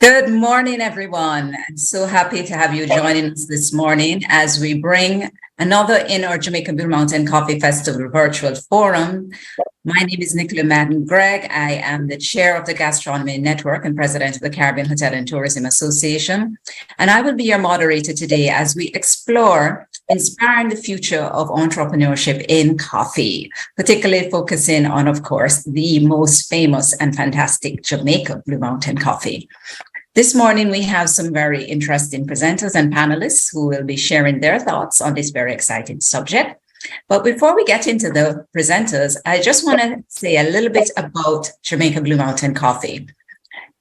Good morning, everyone. I'm so happy to have you joining us this morning as we bring another in our Jamaica Blue Mountain Coffee Festival virtual forum. My name is Nicola Madden Gregg. I am the chair of the Gastronomy Network and president of the Caribbean Hotel and Tourism Association. And I will be your moderator today as we explore inspiring the future of entrepreneurship in coffee, particularly focusing on, of course, the most famous and fantastic Jamaica Blue Mountain coffee. This morning, we have some very interesting presenters and panelists who will be sharing their thoughts on this very exciting subject. But before we get into the presenters, I just want to say a little bit about Jamaica Blue Mountain coffee.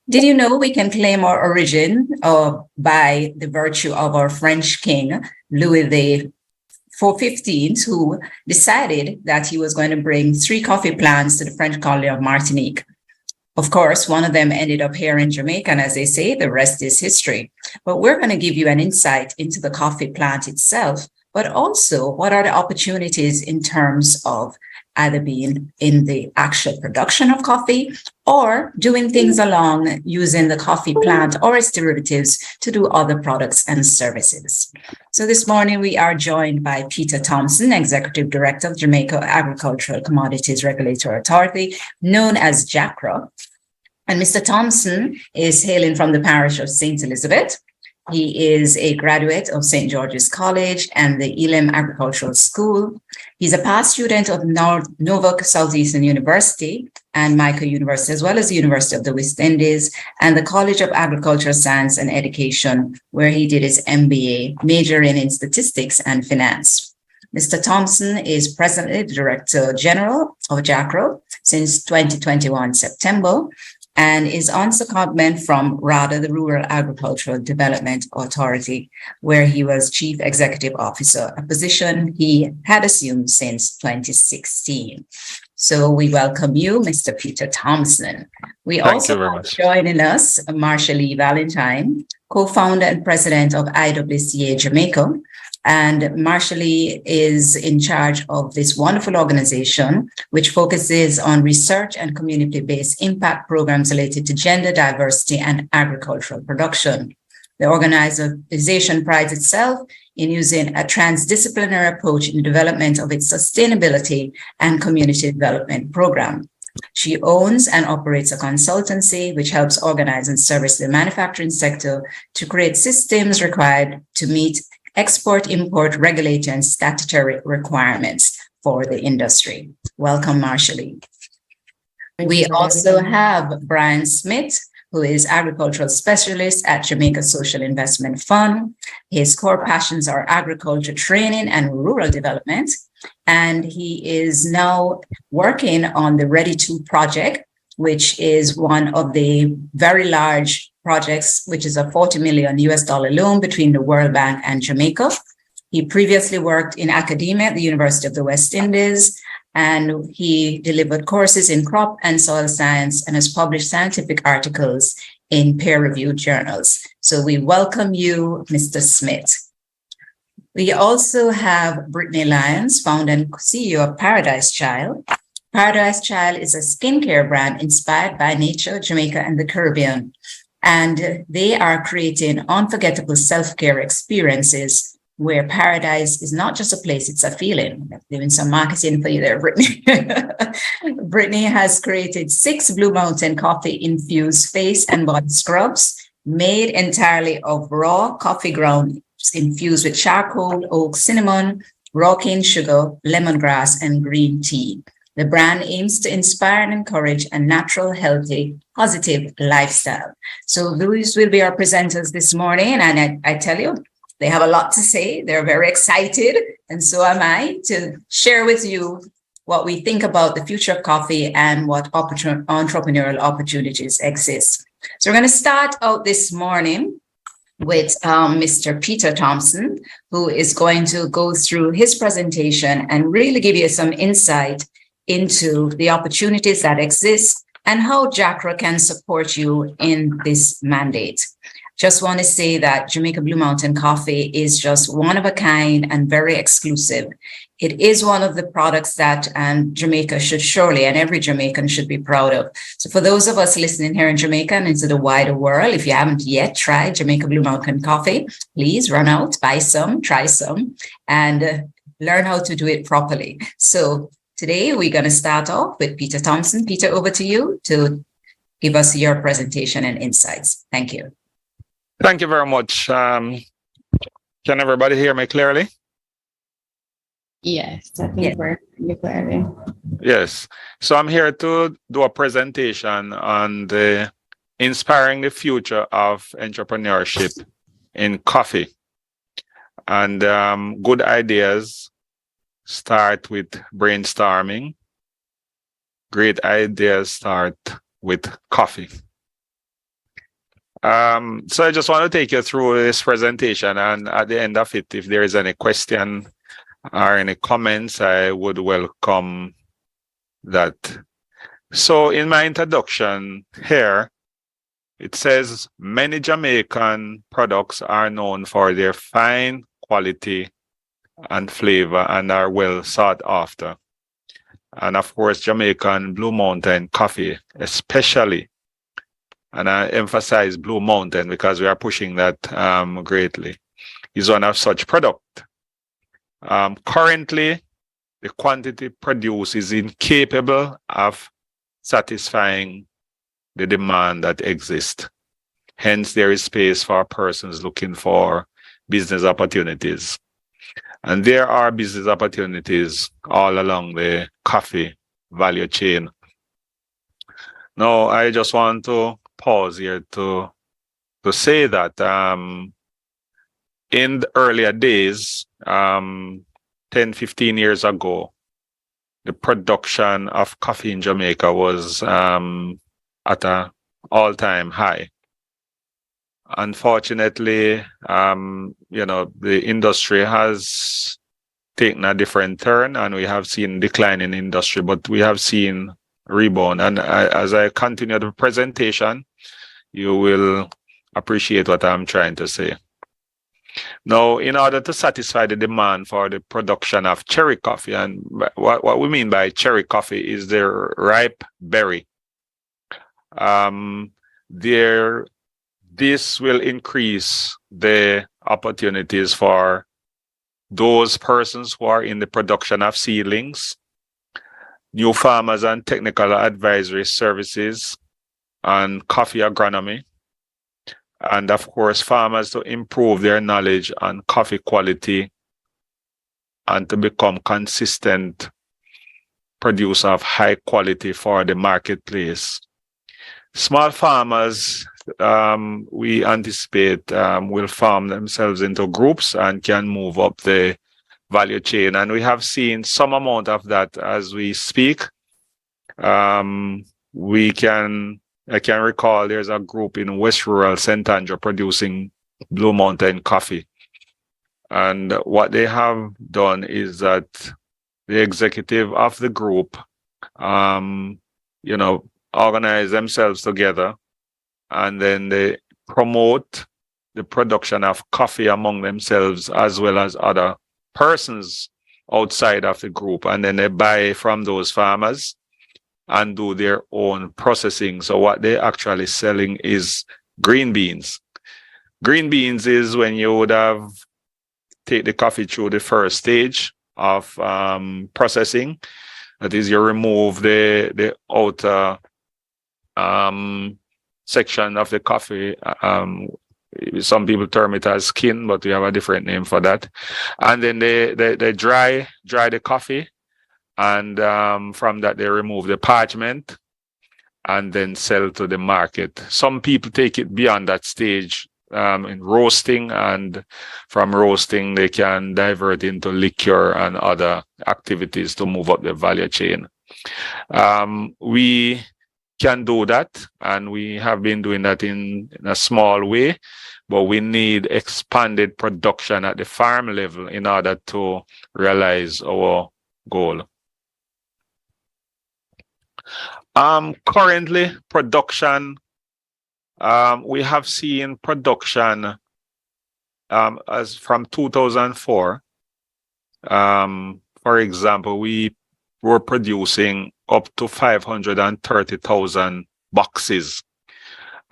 Did you know we can claim our origin by the virtue of our French king, Louis XIV, who decided that he was going to bring 3 coffee plants to the French colony of Martinique. Of course, one of them ended up here in Jamaica, and as they say, the rest is history. But we're going to give you an insight into the coffee plant itself, but also what are the opportunities in terms of either being in the actual production of coffee or doing things along using the coffee plant or its derivatives to do other products and services. So this morning we are joined by Peter Thompson, Executive Director of Jamaica Agricultural Commodities Regulatory Authority, known as JACRA. And Mr. Thompson is hailing from the parish of St. Elizabeth. He is a graduate of St. George's College and the Elam Agricultural School. He's a past student of Nova Southeastern University and Micah University, as well as the University of the West Indies and the College of Agricultural Science and Education, where he did his MBA, majoring in statistics and finance. Mr. Thompson is presently the Director General of JACRA since 2021 September, and is on secondment from RADA, the Rural Agricultural Development Authority, where he was Chief Executive Officer, a position he had assumed since 2016. So we welcome you, Mr. Peter Thompson. We also have joining us Marsha Lee Valentine, co-founder and president of IWCA Jamaica. And Marsha Lee is in charge of this wonderful organization, which focuses on research and community-based impact programs related to gender diversity and agricultural production. The organization prides itself in using a transdisciplinary approach in the development of its sustainability and community development program. She owns and operates a consultancy which helps organize and service the manufacturing sector to create systems required to meet export-import regulatory and statutory requirements for the industry. Welcome, Marsha Lee. We also have Brian Smith, who is agricultural specialist at Jamaica Social Investment Fund. His core passions are agriculture training and rural development. And he is now working on the Ready To project, which is one of the very large projects, which is a $40 million loan between the World Bank and Jamaica. He previously worked in academia at the University of the West Indies, and he delivered courses in crop and soil science and has published scientific articles in peer-reviewed journals. So we welcome you, Mr. Smith. We also have Brittany Lyons, founder and CEO of Paradise Child. Paradise Child is a skincare brand inspired by nature, Jamaica, and the Caribbean. And they are creating unforgettable self-care experiences where paradise is not just a place, it's a feeling. I'm doing some marketing for you there, Brittany. Brittany has created 6 Blue Mountain coffee-infused face and body scrubs made entirely of raw coffee grounds infused with charcoal, oak, cinnamon, raw cane sugar, lemongrass, and green tea. The brand aims to inspire and encourage a natural, healthy, positive lifestyle. So these will be our presenters this morning. And I tell you, they have a lot to say. They're very excited. And so am I to share with you what we think about the future of coffee and what entrepreneurial opportunities exist. So we're going to start out this morning with Mr. Peter Thompson, who is going to go through his presentation and really give you some insight into the opportunities that exist and how JACRA can support you in this mandate. Just want to say that Jamaica Blue Mountain Coffee is just one of a kind and very exclusive. it is one of the products that Jamaica should surely, and every Jamaican should be proud of. So for those of us listening here in Jamaica and into the wider world, if you haven't yet tried Jamaica Blue Mountain coffee, please run out, buy some, try some, and learn how to do it properly. So today we're going to start off with Peter Thompson. Peter, over to you to give us your presentation and insights. Thank you. Thank you very much. Can everybody hear me clearly? Yes, I think we're clearly. Yes. So I'm here to do a presentation on the inspiring the future of entrepreneurship in coffee. And good ideas start with brainstorming. Great ideas start with coffee. So I just want to take you through this presentation, and at the end of it, if there is any question or any comments, I would welcome that. So in my introduction here, it says many Jamaican products are known for their fine quality and flavor and are well sought after. And of course, Jamaican Blue Mountain coffee, especially, and I emphasize Blue Mountain because we are pushing that greatly, is one of such product. Currently, the quantity produced is incapable of satisfying the demand that exists. Hence, there is space for persons looking for business opportunities. And there are business opportunities all along the coffee value chain. Now, I just want to pause here to say that in the earlier days, 10, 15 years ago, the production of coffee in Jamaica was at an all-time high. Unfortunately, the industry has taken a different turn, and we have seen decline in industry, but we have seen rebound. And as I continue the presentation, you will appreciate what I'm trying to say. Now, in order to satisfy the demand for the production of cherry coffee, and what we mean by cherry coffee is the ripe berry, this will increase the opportunities for those persons who are in the production of seedlings, new farmers and technical advisory services, and coffee agronomy, and of course, farmers to improve their knowledge on coffee quality and to become consistent producer of high quality for the marketplace. Small farmers, we anticipate, will farm themselves into groups and can move up the value chain. And we have seen some amount of that as we speak. I can recall there's a group in West Rural St. Andrew producing Blue Mountain coffee. And what they have done is that the executive of the group, organize themselves together, and then they promote the production of coffee among themselves as well as other persons outside of the group. And then they buy from those farmers and do their own processing. So what they're actually selling is green beans. Green beans is when you would have take the coffee through the first stage of processing. That is, you remove the outer section of the coffee. Some people term it as skin, but we have a different name for that. And then they dry the coffee, and from that they remove the parchment and then sell to the market. Some people take it beyond that stage in roasting, and from roasting they can divert into liquor and other activities to move up the value chain. We can do that, and we have been doing that in a small way, but we need expanded production at the farm level in order to realize our goal. Currently, production, we have seen production as from 2004, for example, we were producing up to 530,000 boxes,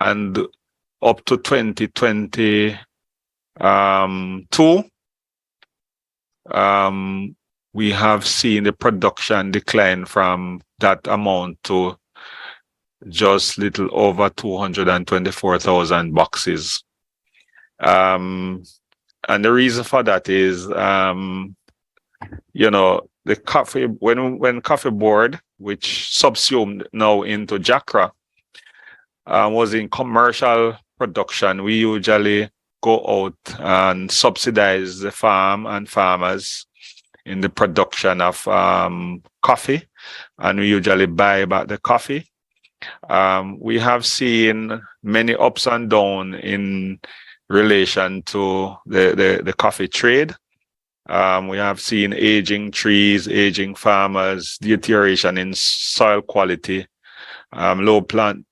and up to 2022, we have seen the production decline from that amount to just little over 224,000 boxes. And the reason for that is, the coffee, when Coffee Board, which subsumed now into Jacra, was in commercial production, we usually go out and subsidize the farm and farmers in the production of coffee, and we usually buy back the coffee. We have seen many ups and downs in relation to the coffee trade. We have seen aging trees, aging farmers, deterioration in soil quality, low plant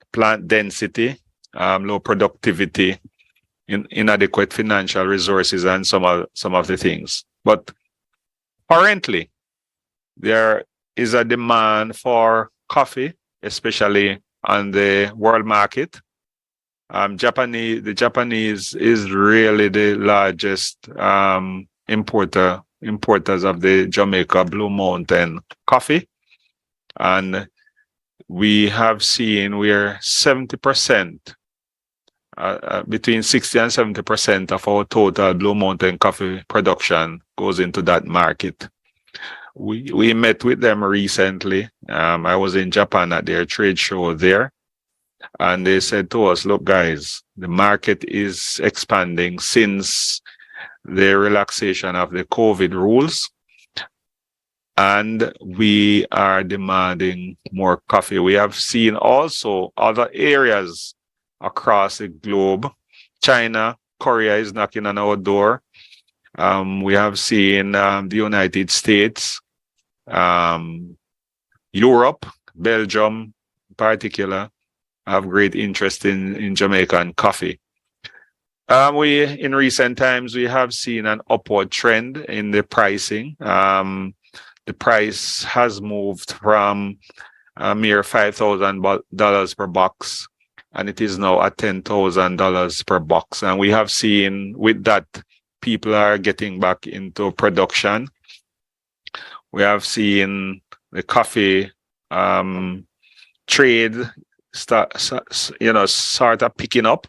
density, low productivity, inadequate financial resources, and some of the things. But currently, there is a demand for coffee, especially on the world market. The Japanese is really the largest importers of the Jamaica Blue Mountain coffee, and we have seen where 70%, between 60 and 70% of our total Blue Mountain coffee production goes into that market. We met with them recently. I was in Japan at their trade show there, and they said to us, look guys, the market is expanding since the relaxation of the COVID rules, and we are demanding more coffee. We have seen also other areas across the globe. China, Korea is knocking on our door. We have seen the United States, Europe, Belgium in particular, have great interest in Jamaican coffee. In recent times, we have seen an upward trend in the pricing. The price has moved from a mere $5,000 per box, and it is now at $10,000 per box. And we have seen with that, people are getting back into production. We have seen the coffee trade sort of picking up.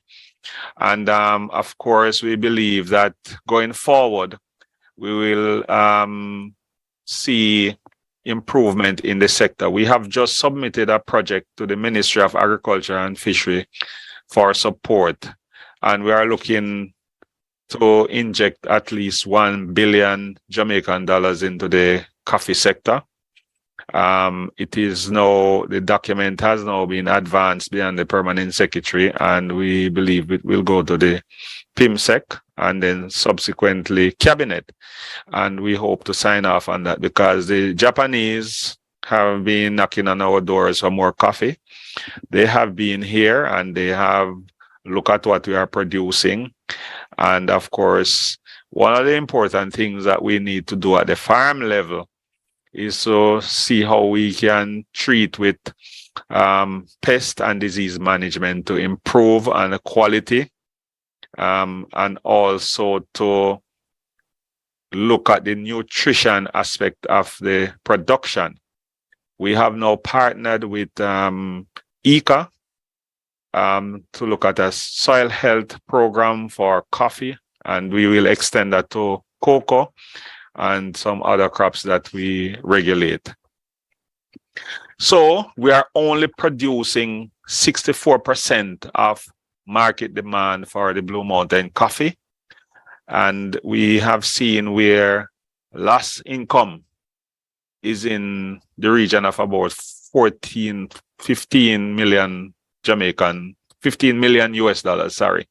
And of course, we believe that going forward, we will see improvement in the sector. We have just submitted a project to the Ministry of Agriculture and Fishery for support, and we are looking to inject at least 1 billion Jamaican dollars into the coffee sector. The document has now been advanced beyond the permanent secretary, and we believe it will go to the PIMSEC and then subsequently cabinet. And we hope to sign off on that, because the Japanese have been knocking on our doors for more coffee. They have been here and they have looked at what we are producing. And of course, one of the important things that we need to do at the farm level is to see how we can treat with pest and disease management to improve on the quality, and also to look at the nutrition aspect of the production. We have now partnered with ICA to look at a soil health program for coffee, and we will extend that to cocoa and some other crops that we regulate. So we are only producing 64% of market demand for the Blue Mountain coffee. And we have seen where lost income is in the region of about 15 million US dollars, sorry.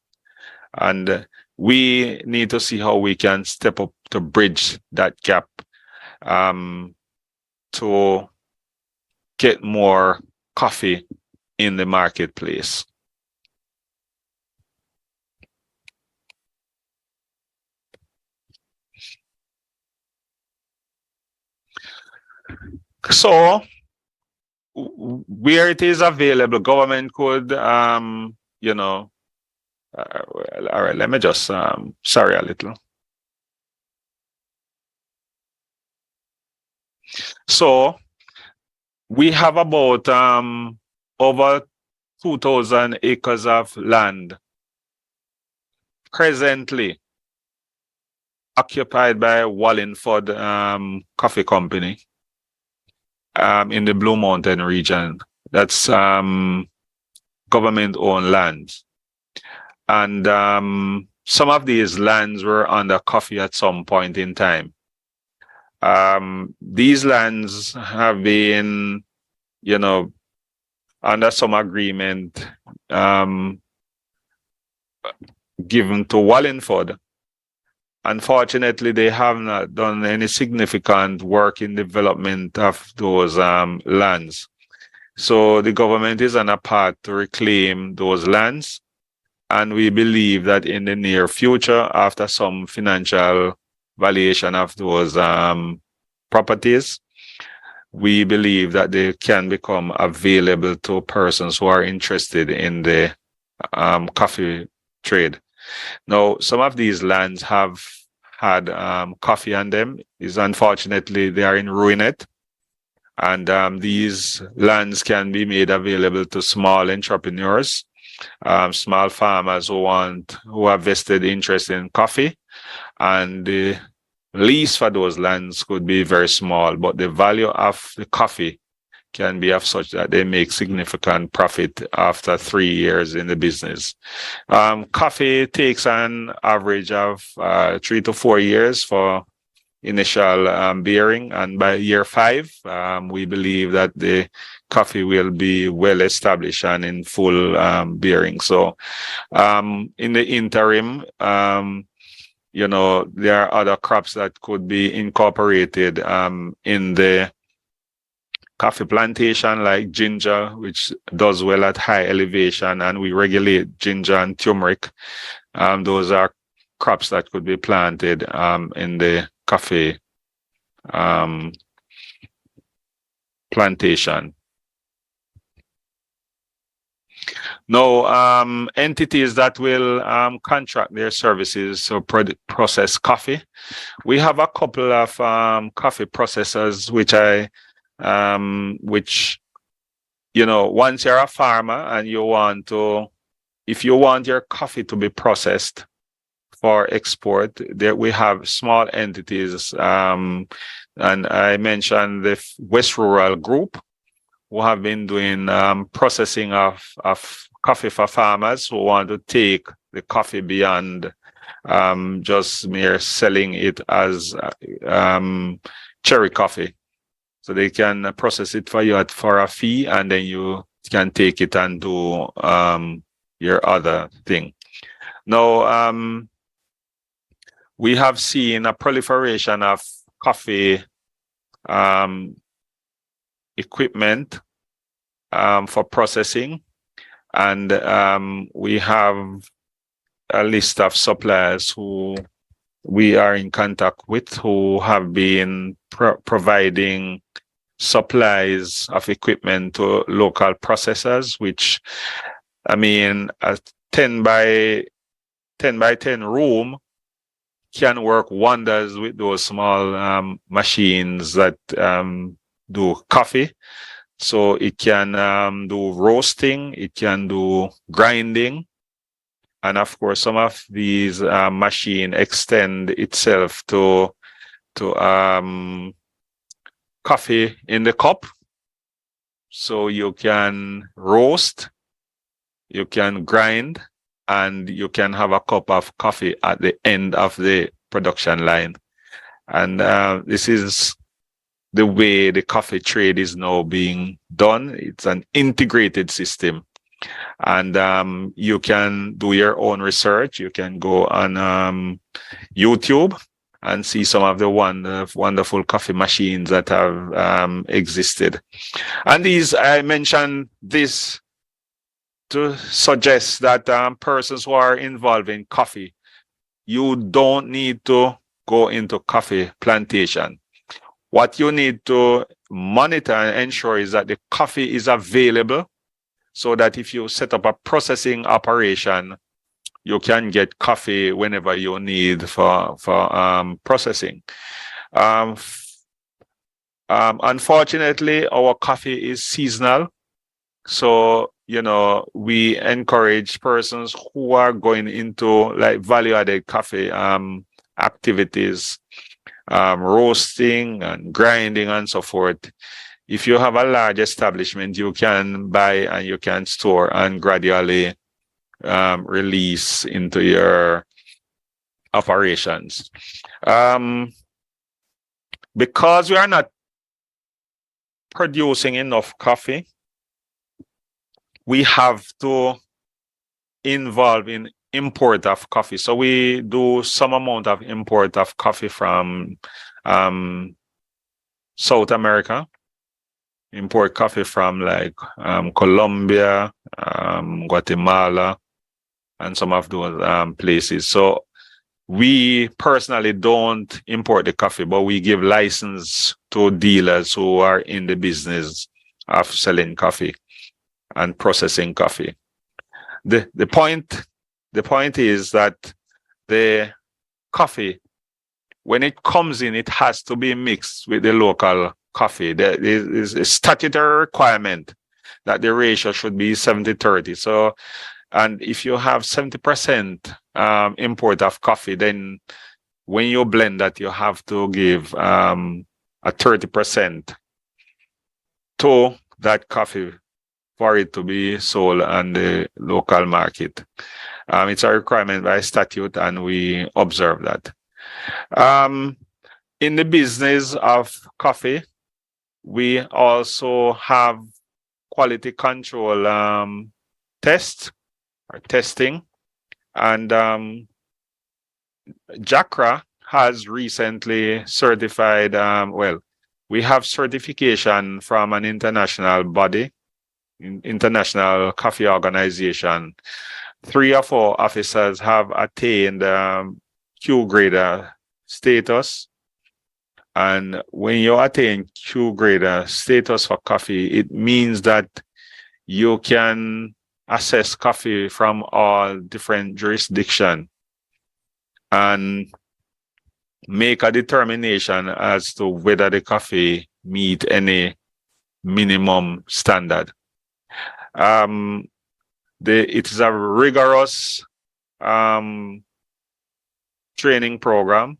And we need to see how we can step up to bridge that gap, to get more coffee in the marketplace. So where it is available, government could, you know, well, all right, let me just, sorry a little. So we have about over 2,000 acres of land presently occupied by Wallingford Coffee Company in the Blue Mountain region. That's government-owned land. And some of these lands were under coffee at some point in time. These lands have been, you know, under some agreement given to Wallingford. Unfortunately, they have not done any significant work in development of those lands. So the government is on a path to reclaim those lands. And we believe that in the near future, after some financial valuation of those properties, we believe that they can become available to persons who are interested in the coffee trade. Now, some of these lands have had coffee on them. Is unfortunately they are in ruined, and these lands can be made available to small entrepreneurs, small farmers who have vested interest in coffee, and the lease for those lands could be very small, but the value of the coffee can be of such that they make significant profit after 3 years in the business. Coffee takes an average of 3 to 4 years for initial bearing, and by year 5, we believe that the coffee will be well established and in full bearing. So in the interim, you know, there are other crops that could be incorporated in the coffee plantation, like ginger, which does well at high elevation, and we regulate ginger and turmeric. Those are crops that could be planted in the coffee plantation. Now, entities that will contract their services to process coffee. We have a couple of coffee processors, which, you know, once you're a farmer and you want to, if you want your coffee to be processed for export, there we have small entities, and I mentioned the West Rural Group, who have been doing processing of coffee for farmers who want to take the coffee beyond just mere selling it as cherry coffee. So they can process it for you for a fee, and then you can take it and do your other thing. Now, we have seen a proliferation of coffee equipment for processing, and we have a list of suppliers who we are in contact with, who have been providing supplies of equipment to local processors, which, I mean, a 10 by 10 room can work wonders with those small machines that do coffee. So it can do roasting, it can do grinding, and of course some of these machine extend itself to coffee in the cup. So you can roast, you can grind, and you can have a cup of coffee at the end of the production line. And this is the way the coffee trade is now being done. It's an integrated system. And you can do your own research. You can go on YouTube and see some of the wonderful coffee machines that have existed. And these, I mentioned this to suggest that persons who are involved in coffee, you don't need to go into coffee plantation. What you need to monitor and ensure is that the coffee is available, so that if you set up a processing operation, you can get coffee whenever you need for processing. Unfortunately, our coffee is seasonal. So, we encourage persons who are going into like value-added coffee activities, roasting and grinding and so forth. If you have a large establishment, you can buy and you can store and gradually release into your operations. Because we are not producing enough coffee, we have to involve in import of coffee. So we do some amount of import of coffee from South America, import coffee from like Colombia, Guatemala, and some of those places. So we personally don't import the coffee, but we give license to dealers who are in the business of selling coffee and processing coffee. The point is that the coffee, when it comes in, it has to be mixed with the local coffee. There is a statutory requirement that the ratio should be 70-30. So, and if you have 70% import of coffee, then when you blend that, you have to give a 30% to that coffee for it to be sold on the local market. It's a requirement by statute, and we observe that. In the business of coffee, we also have quality control testing, and JACRA has recently certified, we have certification from an international body, International Coffee Organization. 3 of our officers have attained Q grader status. And when you attain Q grader status for coffee, it means that you can assess coffee from all different jurisdictions and make a determination as to whether the coffee meet any minimum standard. It is a rigorous training program,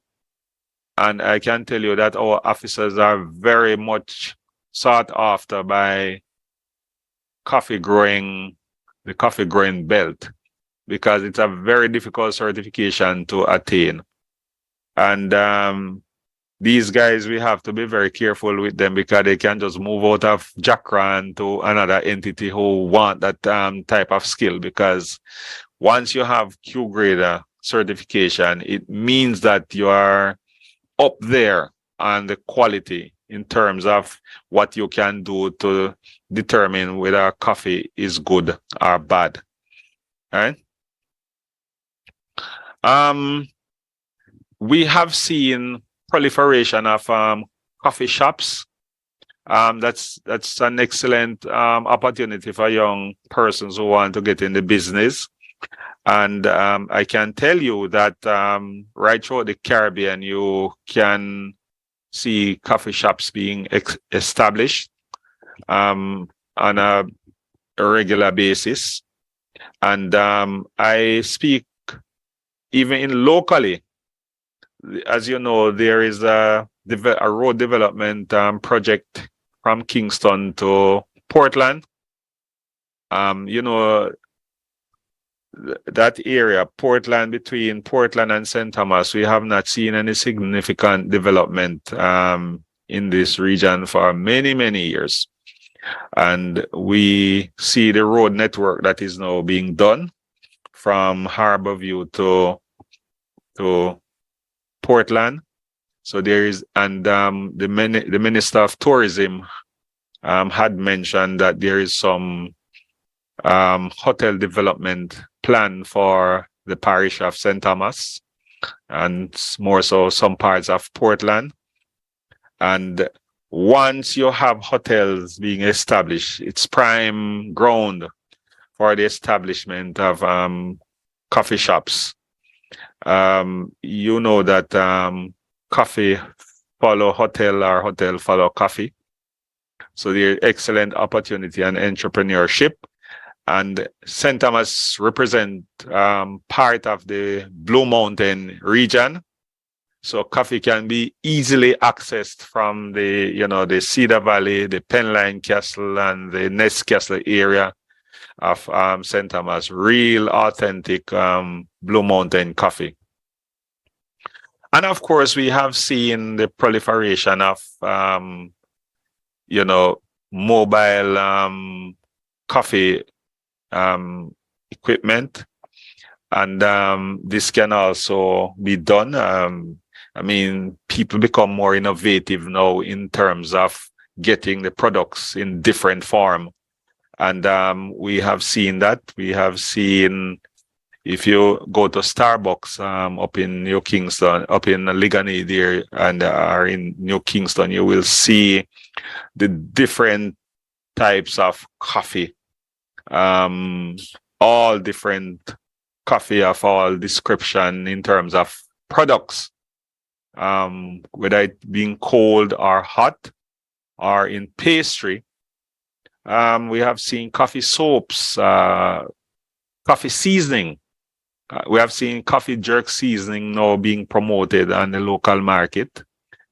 and I can tell you that our officers are very much sought after by the coffee growing belt, because it's a very difficult certification to attain. And these guys, we have to be very careful with them, because they can just move out of JACRA to another entity who want that type of skill. Because once you have Q grader certification, it means that you are up there on the quality in terms of what you can do to determine whether coffee is good or bad. All right. We have seen proliferation of coffee shops. That's an excellent opportunity for young persons who want to get in the business. And I can tell you that right throughout the Caribbean, you can see coffee shops being established on a regular basis. And I speak even in locally. As you know, there is a road development project from Kingston to Portland. That area, Portland, between Portland and St. Thomas, we have not seen any significant development in this region for many, many years. And we see the road network that is now being done from Harborview to Portland. So there is, and the Minister of Tourism had mentioned that there is some hotel development plan for the parish of St. Thomas, and more so some parts of Portland. And once you have hotels being established, it's prime ground for the establishment of coffee shops. You know that coffee follow hotel or hotel follow coffee. So the excellent opportunity and entrepreneurship. And St. Thomas represent part of the Blue Mountain region. So coffee can be easily accessed from the Cedar Valley, the Penline Castle, and the Nest Castle area of St. Thomas. Real authentic Blue Mountain coffee. And of course, we have seen the proliferation of mobile coffee equipment, and this can also be done. People become more innovative now in terms of getting the products in different form, and we have seen that. We have seen, if you go to Starbucks up in New Kingston, up in Ligani there, and are in New Kingston, you will see the different types of coffee, all different coffee of all description in terms of products, whether it being cold or hot or in pastry. We have seen coffee soaps, coffee seasoning. We have seen coffee jerk seasoning now being promoted on the local market,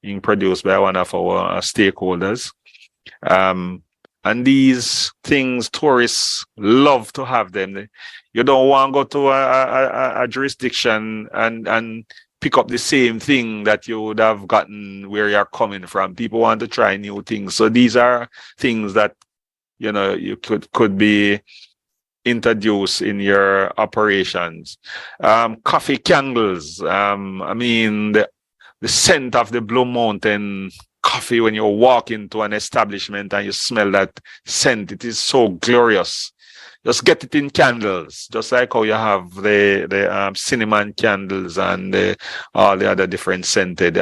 being produced by one of our stakeholders. And these things, tourists love to have them. You don't want to go to a jurisdiction and pick up the same thing that you would have gotten where you're coming from. People want to try new things. So these are things that, you could be introduced in your operations. Coffee candles. The scent of the Blue Mountain coffee, when you walk into an establishment and you smell that scent, it is so glorious. Just get it in candles, just like how you have the cinnamon candles and all the other different scented.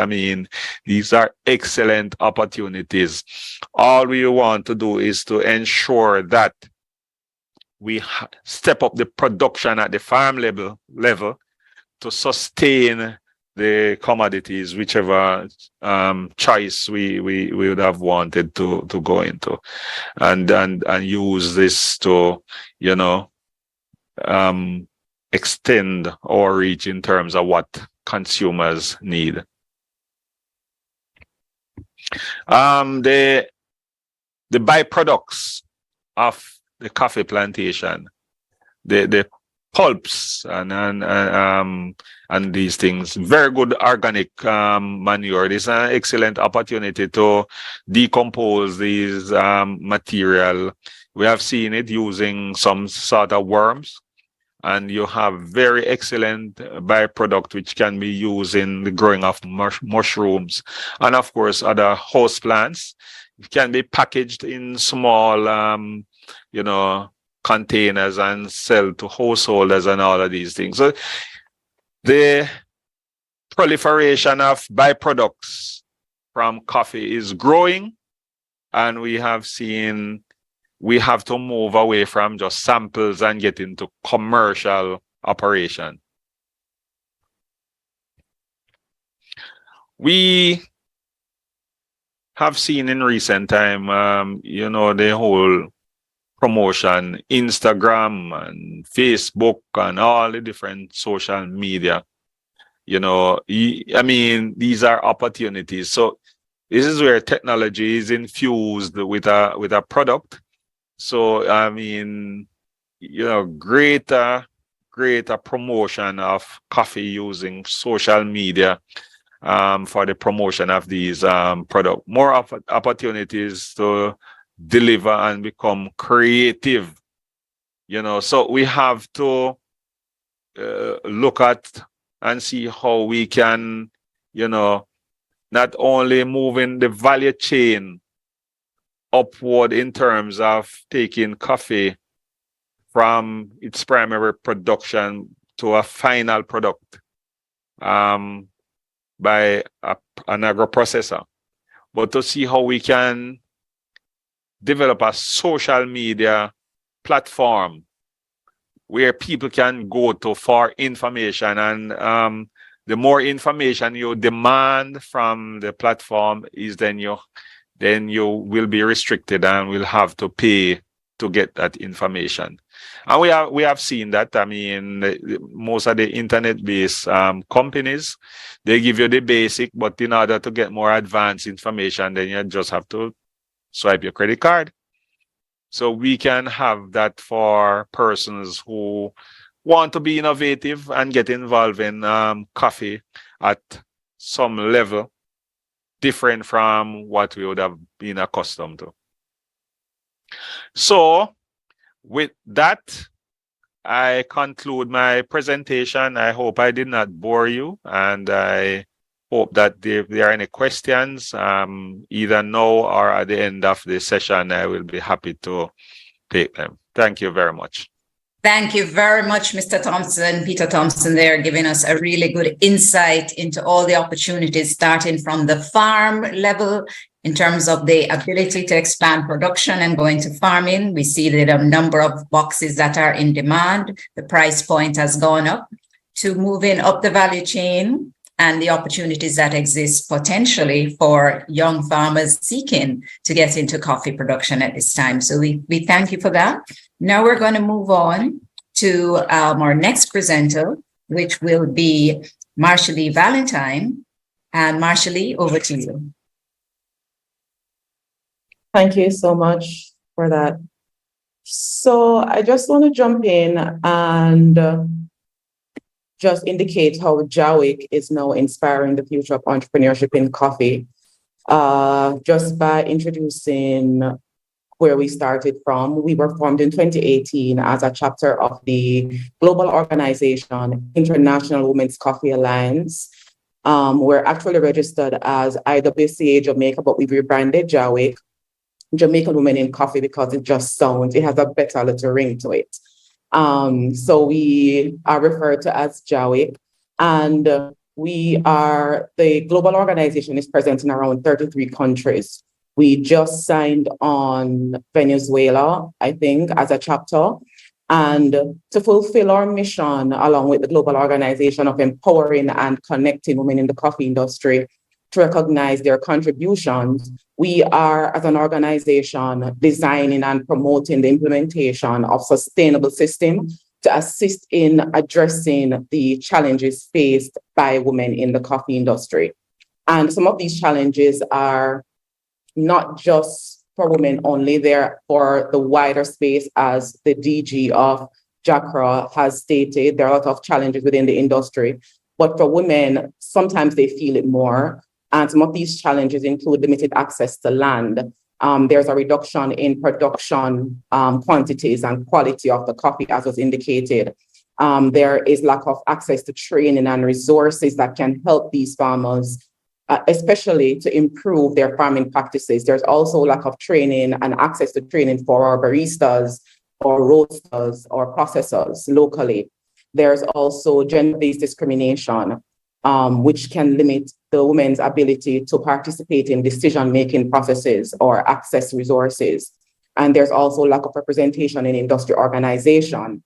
These are excellent opportunities. All we want to do is to ensure that we step up the production at the farm level to sustain the commodities, whichever choice we would have wanted to go into, and use this to extend our reach in terms of what consumers need. The byproducts of the coffee plantation, the pulps and these things, very good organic manure. This is an excellent opportunity to decompose these material. We have seen it using some sort of worms, and you have very excellent byproduct which can be used in the growing of mushrooms, and of course other house plants. It can be packaged in small containers and sell to householders and all of these things. So the proliferation of byproducts from coffee is growing, and we have seen we have to move away from just samples and get into commercial operation. We have seen in recent time, the whole promotion, Instagram and Facebook and all the different social media. These are opportunities. So this is where technology is infused with a product. So greater promotion of coffee using social media for the promotion of these products. More opportunities to deliver and become creative. So we have to look at and see how we can, not only move in the value chain upward in terms of taking coffee from its primary production to a final product by an agro-processor, but to see how we can develop a social media platform where people can go to for information. And the more information you demand from the platform is then you will be restricted and will have to pay to get that information. And we have seen that. I mean, most of the internet-based companies, they give you the basic, but in order to get more advanced information, then you just have to swipe your credit card. So we can have that for persons who want to be innovative and get involved in coffee at some level different from what we would have been accustomed to. So with that, I conclude my presentation. I hope I did not bore you, and I hope that if there are any questions, either now or at the end of the session, I will be happy to take them. Thank you very much. Thank you very much, Mr. Thompson, Peter Thompson there, giving us a really good insight into all the opportunities starting from the farm level in terms of the ability to expand production and go into farming. We see that a number of boxes that are in demand, the price point has gone up, to moving up the value chain and the opportunities that exist potentially for young farmers seeking to get into coffee production at this time. So we thank you for that. Now we're going to move on to our next presenter, which will be Marshallee Valentine. And Marshallee, over to you. Thank you so much for that. So I just want to jump in and just indicate how JAWIC is now inspiring the future of entrepreneurship in coffee. Just by introducing where we started from. We were formed in 2018 as a chapter of the global organization, International Women's Coffee Alliance. We're actually registered as IWCA Jamaica, but we've rebranded JAWIC, Jamaican Women in Coffee, because it just sounds, it has a better little ring to it. So we are referred to as JAWIC, and the global organization is present in around 33 countries. We just signed on Venezuela, I think, as a chapter. And to fulfill our mission, along with the global organization of empowering and connecting women in the coffee industry to recognize their contributions, we are, as an organization, designing and promoting the implementation of sustainable systems to assist in addressing the challenges faced by women in the coffee industry. And some of these challenges are not just for women only, they're for the wider space, as the DG of JACRA has stated. There are a lot of challenges within the industry, but for women, sometimes they feel it more. And some of these challenges include limited access to land. There's a reduction in production quantities and quality of the coffee, as was indicated. There is lack of access to training and resources that can help these farmers, especially to improve their farming practices. There's also lack of training and access to training for our baristas or roasters or processors locally. There's also gender-based discrimination, which can limit the women's ability to participate in decision-making processes or access resources. And there's also lack of representation in industry organization.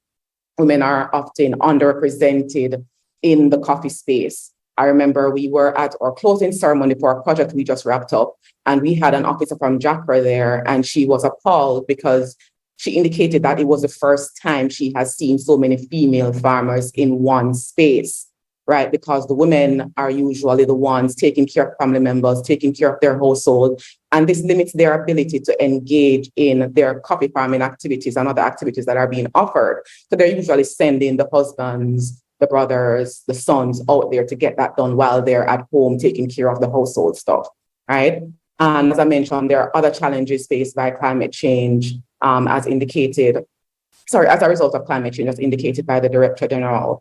Women are often underrepresented in the coffee space. I remember we were at our closing ceremony for a project we just wrapped up, and we had an officer from JACRA there, and she was appalled because she indicated that it was the first time she has seen so many female farmers in one space, right? Because the women are usually the ones taking care of family members, taking care of their household, and this limits their ability to engage in their coffee farming activities and other activities that are being offered. So they're usually sending the husbands, the brothers, the sons out there to get that done while they're at home taking care of the household stuff, right? And as I mentioned, there are other challenges faced by climate change, as a result of climate change, as indicated by the Director General.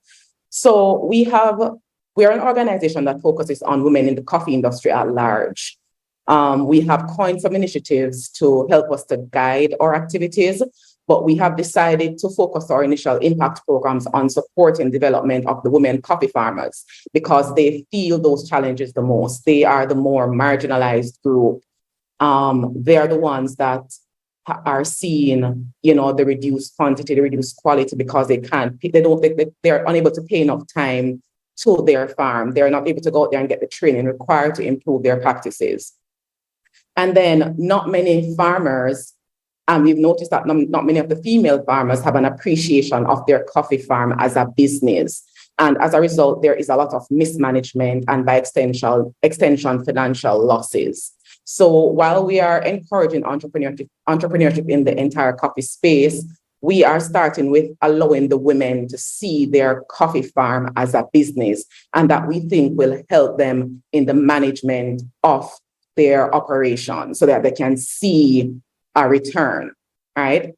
So we're an organization that focuses on women in the coffee industry at large. We have coined some initiatives to help us to guide our activities, but we have decided to focus our initial impact programs on supporting development of the women coffee farmers because they feel those challenges the most. They are the more marginalized group. They are the ones that are seeing, the reduced quantity, the reduced quality because they're unable to pay enough time to their farm. They're not able to go out there and get the training required to improve their practices. And then not many farmers, and we've noticed that not many of the female farmers have an appreciation of their coffee farm as a business. And as a result, there is a lot of mismanagement and by extension, financial losses. So while we are encouraging entrepreneurship in the entire coffee space, we are starting with allowing the women to see their coffee farm as a business, and that we think will help them in the management of their operation so that they can see a return, right?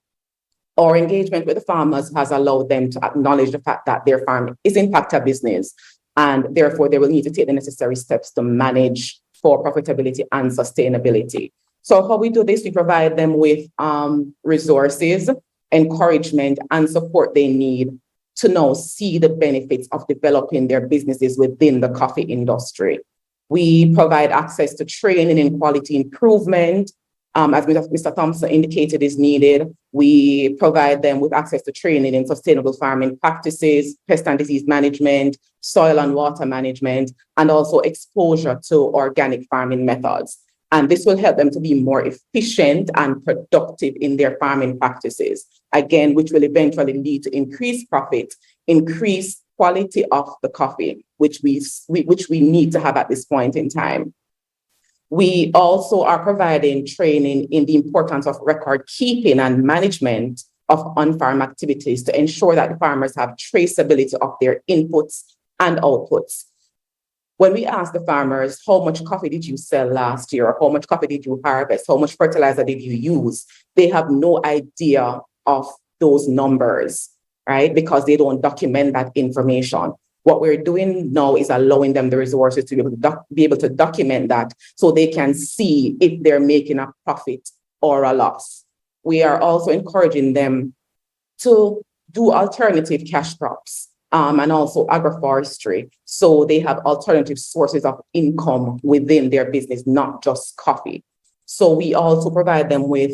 Our engagement with the farmers has allowed them to acknowledge the fact that their farm is in fact a business, and therefore they will need to take the necessary steps to manage for profitability and sustainability. So how we do this, we provide them with resources, encouragement, and support they need to now see the benefits of developing their businesses within the coffee industry. We provide access to training in quality improvement, as Mr. Thompson indicated is needed. We provide them with access to training in sustainable farming practices, pest and disease management, soil and water management, and also exposure to organic farming methods. And this will help them to be more efficient and productive in their farming practices, again, which will eventually lead to increased profit, increased quality of the coffee, which we need to have at this point in time. We also are providing training in the importance of record keeping and management of on-farm activities to ensure that the farmers have traceability of their inputs and outputs. When we ask the farmers, how much coffee did you sell last year? Or how much coffee did you harvest? How much fertilizer did you use? They have no idea of those numbers, right? Because they don't document that information. What we're doing now is allowing them the resources to be able to document that so they can see if they're making a profit or a loss. We are also encouraging them to do alternative cash crops and also agroforestry, so they have alternative sources of income within their business, not just coffee. So we also provide them with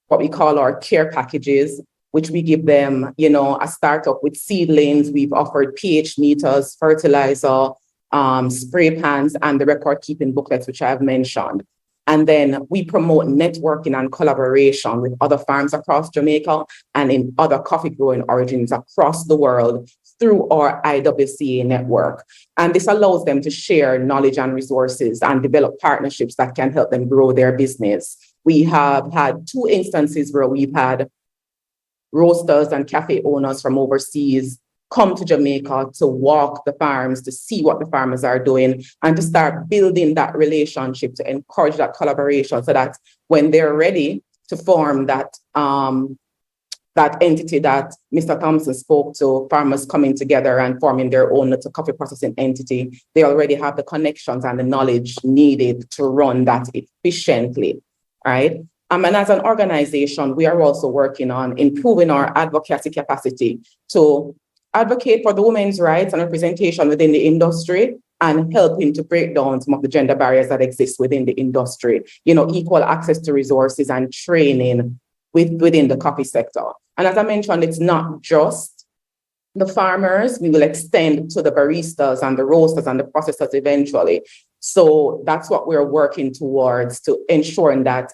what we call our care packages, which we give them, a startup with seedlings. We've offered pH meters, fertilizer, spray pans, and the record keeping booklets, which I've mentioned. And then we promote networking and collaboration with other farms across Jamaica and in other coffee growing origins across the world through our IWCA network. And this allows them to share knowledge and resources and develop partnerships that can help them grow their business. We have had 2 instances where we've had roasters and cafe owners from overseas come to Jamaica to walk the farms, to see what the farmers are doing, and to start building that relationship, to encourage that collaboration so that when they're ready to form that entity that Mr. Thompson spoke to, farmers coming together and forming their own little coffee processing entity, they already have the connections and the knowledge needed to run that efficiently, right? And as an organization, we are also working on improving our advocacy capacity to advocate for the women's rights and representation within the industry and helping to break down some of the gender barriers that exist within the industry, equal access to resources and training within the coffee sector. And as I mentioned, it's not just the farmers. We will extend to the baristas and the roasters and the processors eventually. So that's what we're working towards, to ensuring that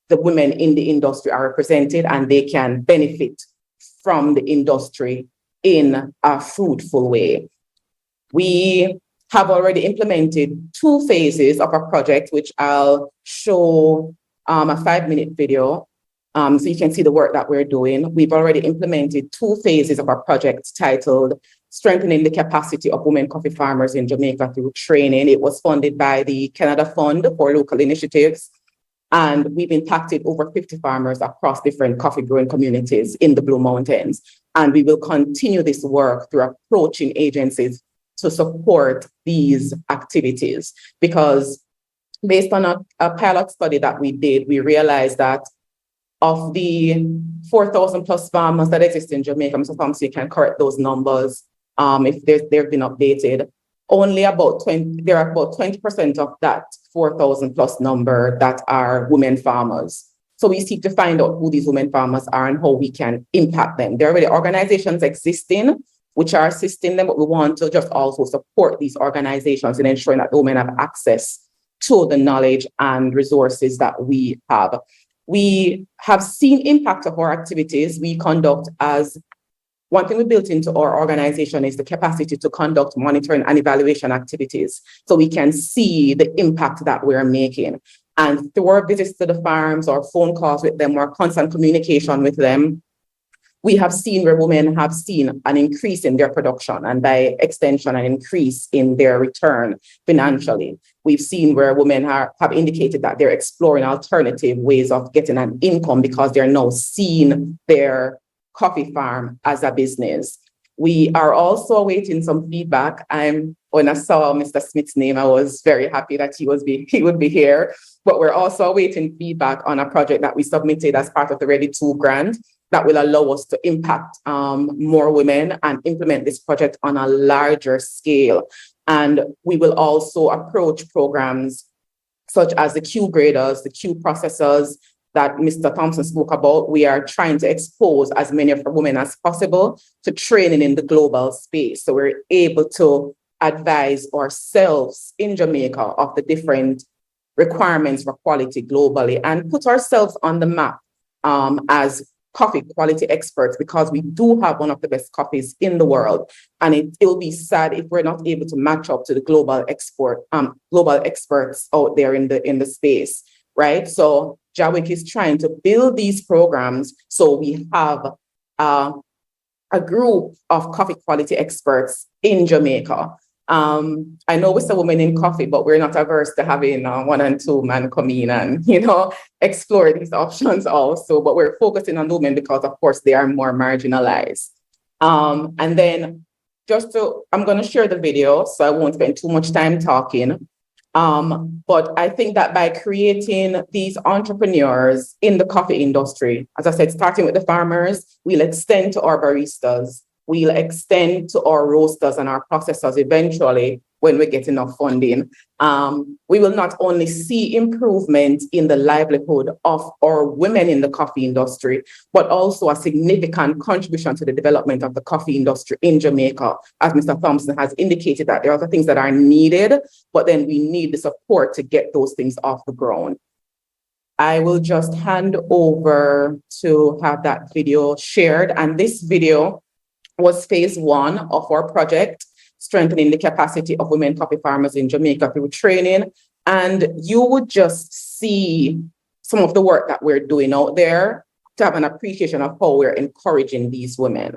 the women in the industry are represented and they can benefit from the industry in a fruitful way. We have already implemented 2 phases of a project, which I'll show a 5-minute video so you can see the work that we're doing. We've already implemented 2 phases of our project titled Strengthening the Capacity of Women Coffee Farmers in Jamaica Through Training. It was funded by the Canada Fund for Local Initiatives. And we've impacted over 50 farmers across different coffee growing communities in the Blue Mountains. And we will continue this work through approaching agencies to support these activities. Because based on a pilot study that we did, we realized that of the 4,000 plus farmers that exist in Jamaica, Mr. Thompson, you can correct those numbers if they've been updated. Only about 20% of that 4,000 plus number that are women farmers. So we seek to find out who these women farmers are and how we can impact them. There are already organizations existing which are assisting them, but we want to just also support these organizations in ensuring that the women have access to the knowledge and resources that we have. We have seen impact of our activities. We conduct as one thing we built into our organization is the capacity to conduct monitoring and evaluation activities so we can see the impact that we're making. And through our visits to the farms or phone calls with them or constant communication with them, we have seen where women have seen an increase in their production and by extension, an increase in their return financially. We've seen where women have indicated that they're exploring alternative ways of getting an income because they're now seeing their coffee farm as a business. We are also awaiting some feedback. When I saw Mr. Smith's name, I was very happy that he would be here. But we're also awaiting feedback on a project that we submitted as part of the Ready to grant that will allow us to impact more women and implement this project on a larger scale. And we will also approach programs such as the Q graders, the Q processors that Mr. Thompson spoke about. We are trying to expose as many of our women as possible to training in the global space. So we're able to advise ourselves in Jamaica of the different requirements for quality globally and put ourselves on the map as coffee quality experts, because we do have one of the best coffees in the world. And it will be sad if we're not able to match up to the global experts out there in the space, right? So JAWIC is trying to build these programs so we have a group of coffee quality experts in Jamaica. I know we're still women in coffee, but we're not averse to having one and two man come in and, explore these options also. But we're focusing on women because, of course, they are more marginalized. And then I'm going to share the video, so I won't spend too much time talking. But I think that by creating these entrepreneurs in the coffee industry, as I said, starting with the farmers, we'll extend to our baristas. We'll extend to our roasters and our processors eventually when we get enough funding. We will not only see improvement in the livelihood of our women in the coffee industry, but also a significant contribution to the development of the coffee industry in Jamaica. As Mr. Thompson has indicated, that there are other things that are needed, but then we need the support to get those things off the ground. I will just hand over to have that video shared. And this video was phase 1 of our project, strengthening the capacity of women coffee farmers in Jamaica through training. And you would just see some of the work that we're doing out there to have an appreciation of how we're encouraging these women.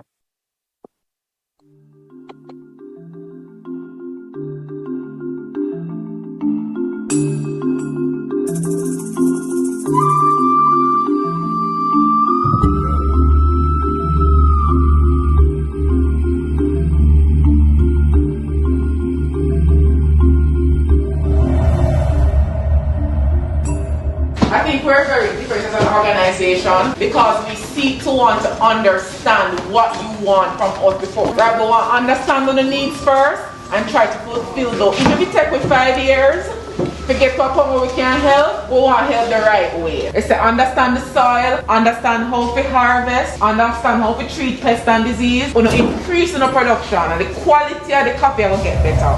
I think we're very different as an organization because we seek to want to understand what you want from us before. Right, we want to understand the needs first and try to fulfill those. Even if it takes 5 years to get to a point where we can help, we want to help the right way. It's to understand the soil, understand how to harvest, understand how to treat pests and disease, we increase in the production and the quality of the coffee will get better.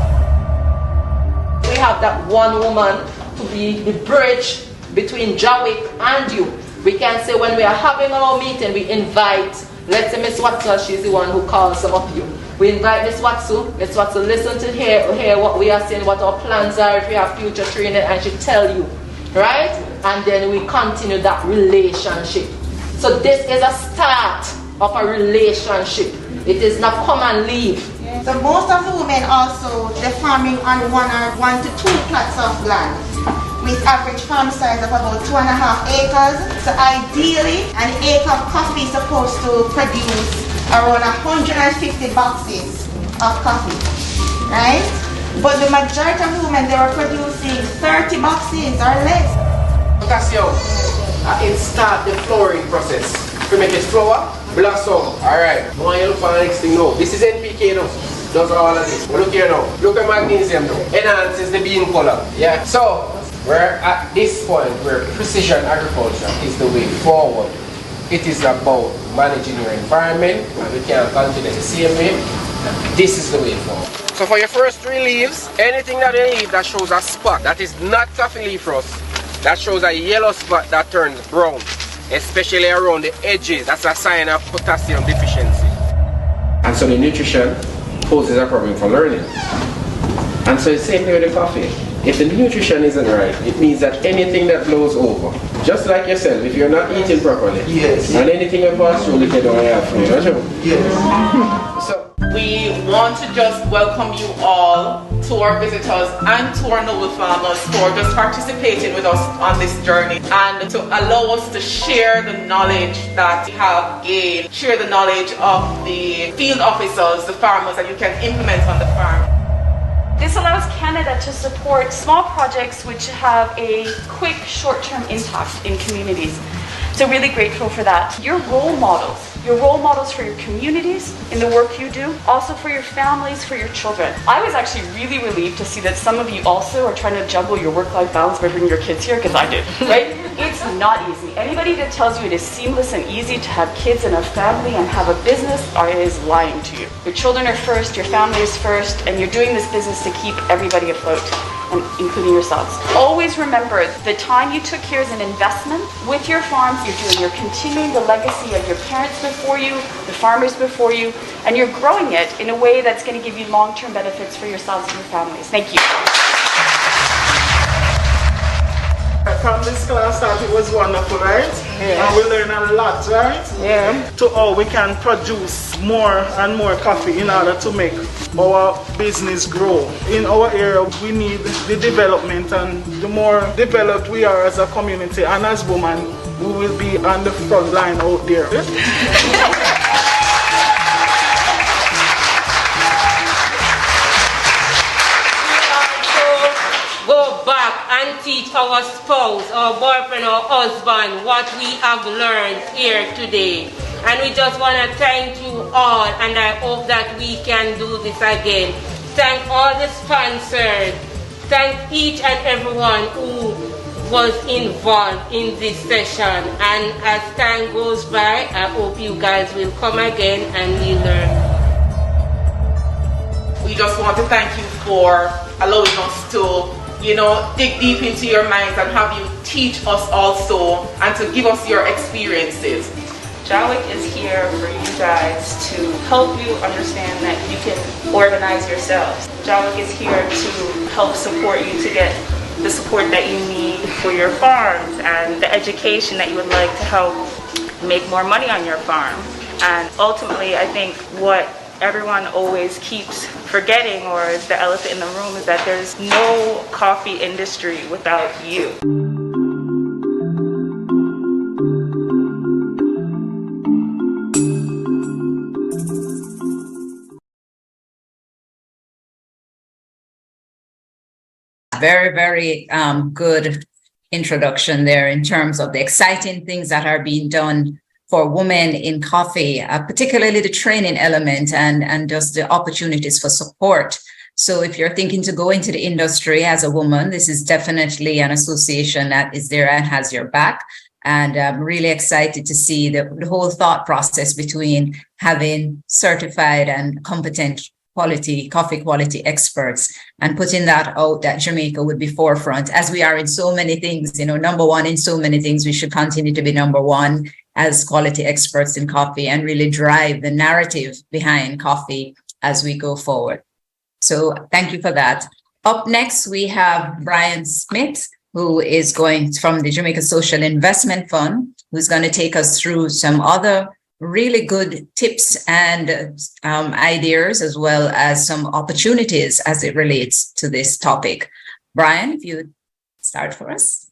We have that one woman to be the bridge between JAWIC and you. We can say when we are having our meeting, we invite, let's say Miss Watson, she's the one who calls some of you. We invite Miss Watson listen to hear what we are saying, what our plans are, if we have future training, and she tell you, right? And then we continue that relationship. So this is a start of a relationship. It is not come and leave. So most of the women also, they're farming on 1 to 2 plots of land, with average farm size of about 2.5 acres. So ideally, an acre of coffee is supposed to produce around 150 boxes of coffee, right? But the majority of women, they were producing 30 boxes or less. It start the flowering process. To make it flower, blossom. Alright. Now you look for the next thing now. This is NPK now. Does all of this. But look here now. Look at magnesium now. Enhances the bean color. Yeah. So we're at this point where precision agriculture is the way forward. It is about managing your environment, and we can't continue the same way. This is the way forward. So for your first 3 leaves, anything that you leave that shows a spot that is not coffee leaf rust, that shows a yellow spot that turns brown, especially around the edges, that's a sign of potassium deficiency. And so the nutrition poses a problem for learning. And so it's the same thing with the coffee. If the nutrition isn't right, it means that anything that blows over, just like yourself, if you're not eating properly, and anything that passes through, they don't have food. So we want to just welcome you all to our visitors and to our noble farmers for just participating with us on this journey and to allow us to share the knowledge that we have gained, share the knowledge of the field officers, the farmers that you can implement on the farm. This allows Canada to support small projects which have a quick short-term impact in communities. So really grateful for that. You're role models for your communities in the work you do, also for your families, for your children. I was actually really relieved to see that some of you also are trying to juggle your work-life balance by bringing your kids here, because I did, right? It's not easy. Anybody that tells you it is seamless and easy to have kids and a family and have a business is lying to you. Your children are first, your family is first, and you're doing this business to keep everybody afloat, and including yourselves. Always remember, the time you took here is an investment with your farms. You're continuing the legacy of your parents before you, the farmers before you, and you're growing it in a way that's going to give you long-term benefits for yourselves and your families. Thank you. From this class start, it was wonderful, right? Yeah. And we learn a lot, right? Yeah. To how we can produce more and more coffee in order to make our business grow. In our area, we need the development, and the more developed we are as a community and as women, we will be on the front line out there. Go back and teach our spouse, our boyfriend, or husband what we have learned here today. And we just want to thank you all, and I hope that we can do this again. Thank all the sponsors. Thank each and everyone who was involved in this session. And as time goes by, I hope you guys will come again and we learn. We just want to thank you for allowing us to dig deep into your minds and have you teach us also and to give us your experiences. Jawik is here for you guys to help you understand that you can organize yourselves. Jawik is here to help support you to get the support that you need for your farms and the education that you would like to help make more money on your farm. And ultimately, I think what everyone always keeps forgetting, or is the elephant in the room, is that there's no coffee industry without you. Very, very good introduction there in terms of the exciting things that are being done for women in coffee, particularly the training element and just the opportunities for support. So if you're thinking to go into the industry as a woman, this is definitely an association that is there and has your back. And I'm really excited to see the whole thought process between having certified and competent coffee quality experts and putting that out that Jamaica would be forefront, as we are in so many things, number one in so many things. We should continue to be number one as quality experts in coffee and really drive the narrative behind coffee as we go forward. So thank you for that. Up next, we have Brian Smith, who is going from the Jamaica Social Investment Fund, who's going to take us through some other really good tips and ideas, as well as some opportunities as it relates to this topic. Brian, if you would start for us.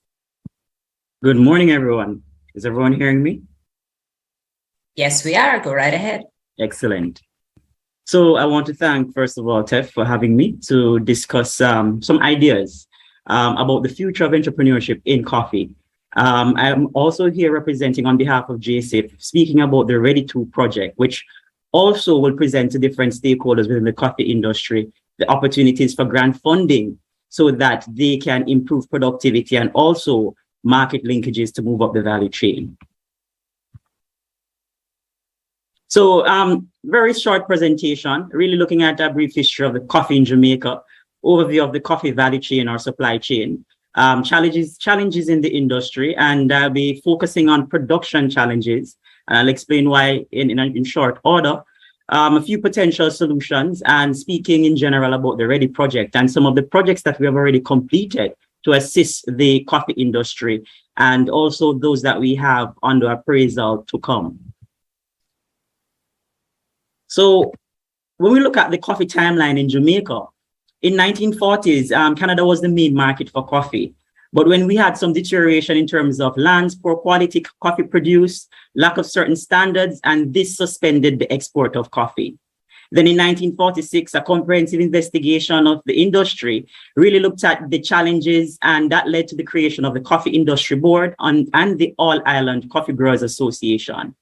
Good morning, everyone. Is everyone hearing me? Yes, we are. Go right ahead. Excellent. So I want to thank, first of all, Tef, for having me to discuss some ideas about the future of entrepreneurship in coffee. I'm also here representing on behalf of JSIP, speaking about the Ready To project, which also will present to different stakeholders within the coffee industry the opportunities for grant funding so that they can improve productivity and also market linkages to move up the value chain. So very short presentation, really looking at a brief history of the coffee in Jamaica, overview of the coffee value chain or supply chain, challenges in the industry, and I'll be focusing on production challenges. And I'll explain why in short order, a few potential solutions, and speaking in general about the Ready project and some of the projects that we have already completed to assist the coffee industry, and also those that we have under appraisal to come. So when we look at the coffee timeline in Jamaica, in 1940s, Canada was the main market for coffee. But when we had some deterioration in terms of lands, poor quality coffee produced, lack of certain standards, and this suspended the export of coffee. Then in 1946, a comprehensive investigation of the industry really looked at the challenges, and that led to the creation of the Coffee Industry Board and the All Island Coffee Growers Association.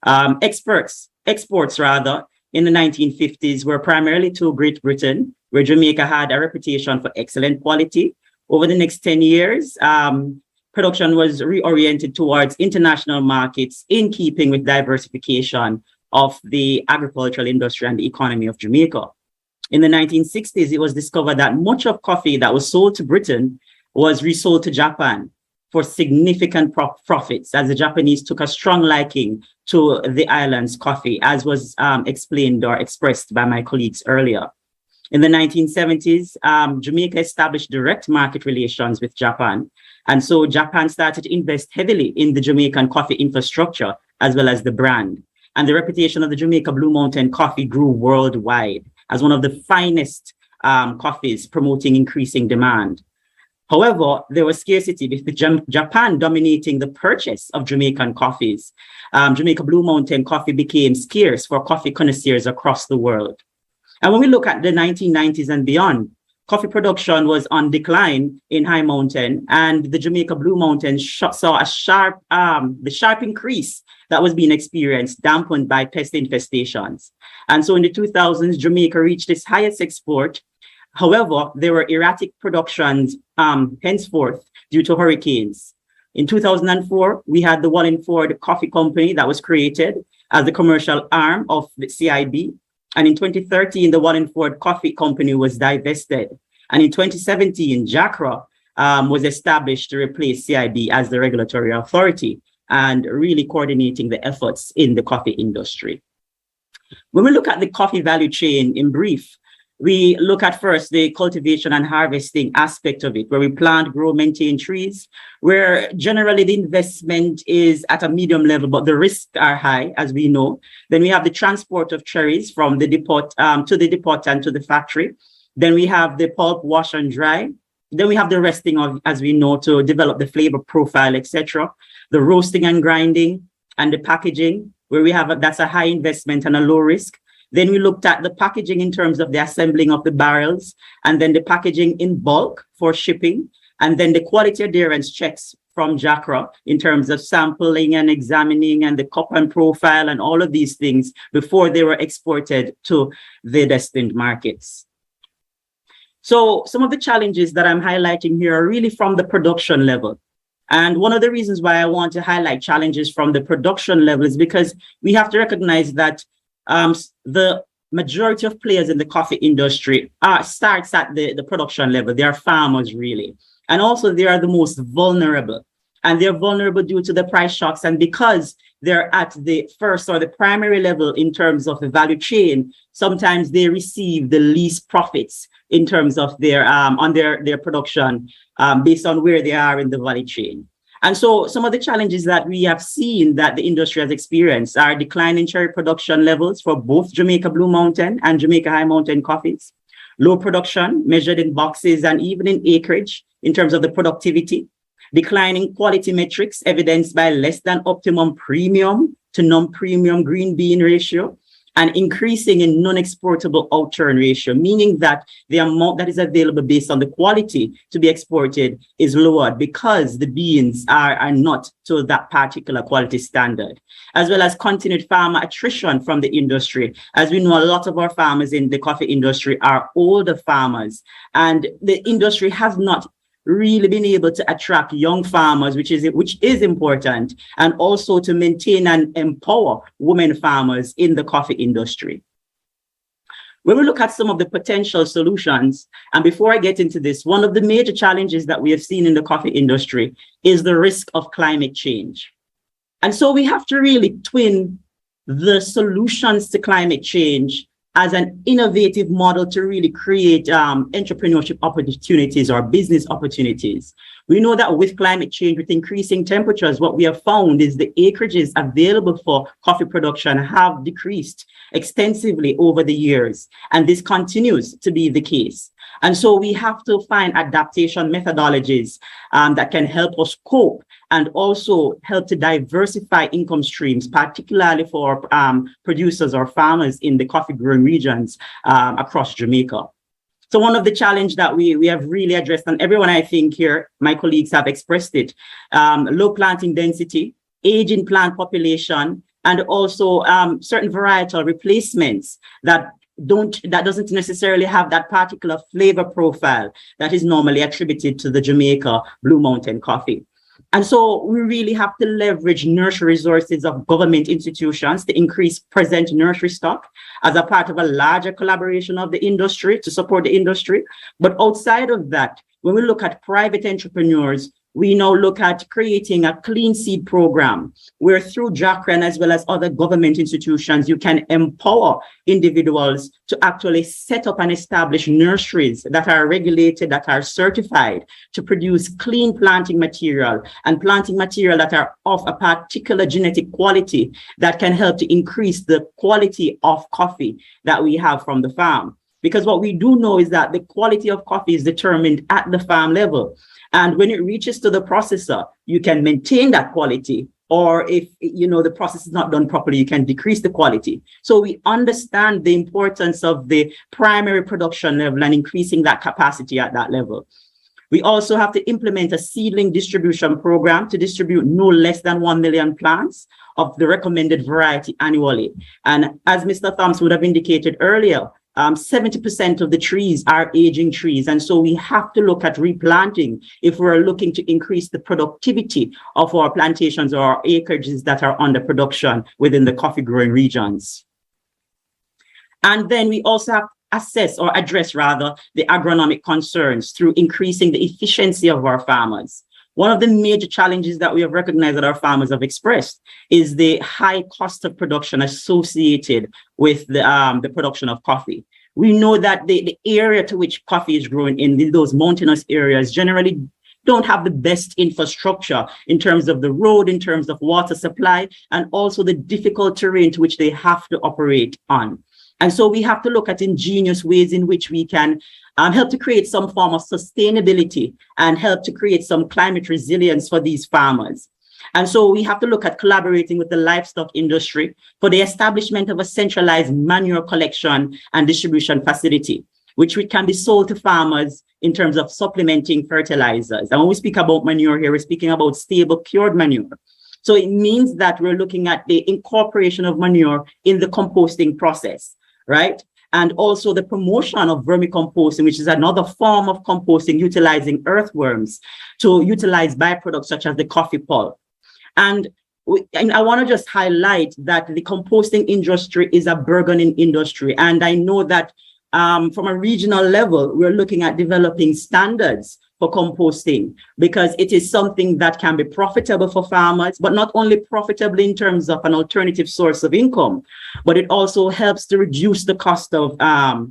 Exports in the 1950s were primarily to Great Britain, where Jamaica had a reputation for excellent quality. Over the next 10 years, production was reoriented towards international markets in keeping with diversification of the agricultural industry and the economy of Jamaica. In the 1960s, it was discovered that much of coffee that was sold to Britain was resold to Japan for significant profits, as the Japanese took a strong liking to the island's coffee, as was explained or expressed by my colleagues earlier. In the 1970s, Jamaica established direct market relations with Japan. And so Japan started to invest heavily in the Jamaican coffee infrastructure, as well as the brand. And the reputation of the Jamaica Blue Mountain coffee grew worldwide as one of the finest coffees, promoting increasing demand. However, there was scarcity with Japan dominating the purchase of Jamaican coffees. Jamaica Blue Mountain coffee became scarce for coffee connoisseurs across the world. And when we look at the 1990s and beyond, coffee production was on decline in High Mountain, and the Jamaica Blue Mountain saw a sharp increase that was being experienced, dampened by pest infestations. And so in the 2000s, Jamaica reached its highest export. However, there were erratic productions henceforth due to hurricanes. In 2004, we had the Wallingford Coffee Company that was created as the commercial arm of the CIB. And in 2013, the Wallingford Coffee Company was divested. And in 2017, JACRA was established to replace CIB as the regulatory authority and really coordinating the efforts in the coffee industry. When we look at the coffee value chain in brief, we look at first the cultivation and harvesting aspect of it, where we plant, grow, maintain trees, where generally the investment is at a medium level, but the risks are high, as we know. Then we have the transport of cherries from the depot to the depot and to the factory. Then we have the pulp, wash and dry. Then we have the resting of, as we know, to develop the flavor profile, etc. The roasting and grinding and the packaging, where we have that's a high investment and a low risk. Then we looked at the packaging in terms of the assembling of the barrels, and then the packaging in bulk for shipping, and then the quality adherence checks from JACRA in terms of sampling and examining and the cup and profile and all of these things before they were exported to the destined markets. So some of the challenges that I'm highlighting here are really from the production level. And one of the reasons why I want to highlight challenges from the production level is because we have to recognize that the majority of players in the coffee industry starts at the production level. They are farmers, really. And also they are the most vulnerable. And they're vulnerable due to the price shocks. And because they're at the first or the primary level in terms of the value chain, sometimes they receive the least profits in terms of their on their production based on where they are in the value chain. And so some of the challenges that we have seen that the industry has experienced are declining cherry production levels for both Jamaica Blue Mountain and Jamaica High Mountain coffees, low production measured in boxes and even in acreage in terms of the productivity, declining quality metrics evidenced by less than optimum premium to non-premium green bean ratio, and increasing in non-exportable outturn ratio, meaning that the amount that is available based on the quality to be exported is lowered because the beans are not to that particular quality standard, as well as continued farmer attrition from the industry. As we know, a lot of our farmers in the coffee industry are older farmers, and the industry has not really been able to attract young farmers, which is important, and also to maintain and empower women farmers in the coffee industry. When we look at some of the potential solutions, and before I get into this, one of the major challenges that we have seen in the coffee industry is the risk of climate change. And so we have to really twin the solutions to climate change as an innovative model to really create entrepreneurship opportunities or business opportunities. We know that with climate change, with increasing temperatures, what we have found is the acreages available for coffee production have decreased extensively over the years, and this continues to be the case. And so we have to find adaptation methodologies that can help us cope and also help to diversify income streams, particularly for producers or farmers in the coffee growing regions across Jamaica. So one of the challenges that we have really addressed, and everyone I think here, my colleagues have expressed it, low planting density, aging plant population, and also certain varietal replacements that doesn't necessarily have that particular flavor profile that is normally attributed to the Jamaica Blue Mountain coffee. And so we really have to leverage nursery resources of government institutions to increase present nursery stock as a part of a larger collaboration of the industry to support the industry. But outside of that, when we look at private entrepreneurs, we now look at creating a clean seed program where through JACRAN as well as other government institutions, you can empower individuals to actually set up and establish nurseries that are regulated, that are certified to produce clean planting material and planting material that are of a particular genetic quality that can help to increase the quality of coffee that we have from the farm. Because what we do know is that the quality of coffee is determined at the farm level. And when it reaches to the processor, you can maintain that quality, or if the process is not done properly, you can decrease the quality. So we understand the importance of the primary production level and increasing that capacity at that level. We also have to implement a seedling distribution program to distribute no less than 1 million plants of the recommended variety annually. And as Mr. Thompson would have indicated earlier, 70% of the trees are aging trees. And so we have to look at replanting if we're looking to increase the productivity of our plantations or our acreages that are under production within the coffee growing regions. And then we also have to assess or address rather the agronomic concerns through increasing the efficiency of our farmers. One of the major challenges that we have recognized that our farmers have expressed is the high cost of production associated with the production of coffee. We know that the area to which coffee is grown in those mountainous areas generally don't have the best infrastructure in terms of the road, in terms of water supply, and also the difficult terrain to which they have to operate on. And so we have to look at ingenious ways in which we can help to create some form of sustainability and help to create some climate resilience for these farmers. And so we have to look at collaborating with the livestock industry for the establishment of a centralized manure collection and distribution facility, which can be sold to farmers in terms of supplementing fertilizers. And when we speak about manure here, we're speaking about stable cured manure. So it means that we're looking at the incorporation of manure in the composting process, right? And also the promotion of vermicomposting, which is another form of composting, utilizing earthworms to utilize byproducts such as the coffee pulp. And I want to just highlight that the composting industry is a burgeoning industry. And I know that from a regional level, we're looking at developing standards for composting because it is something that can be profitable for farmers, but not only profitable in terms of an alternative source of income, but it also helps to reduce the cost of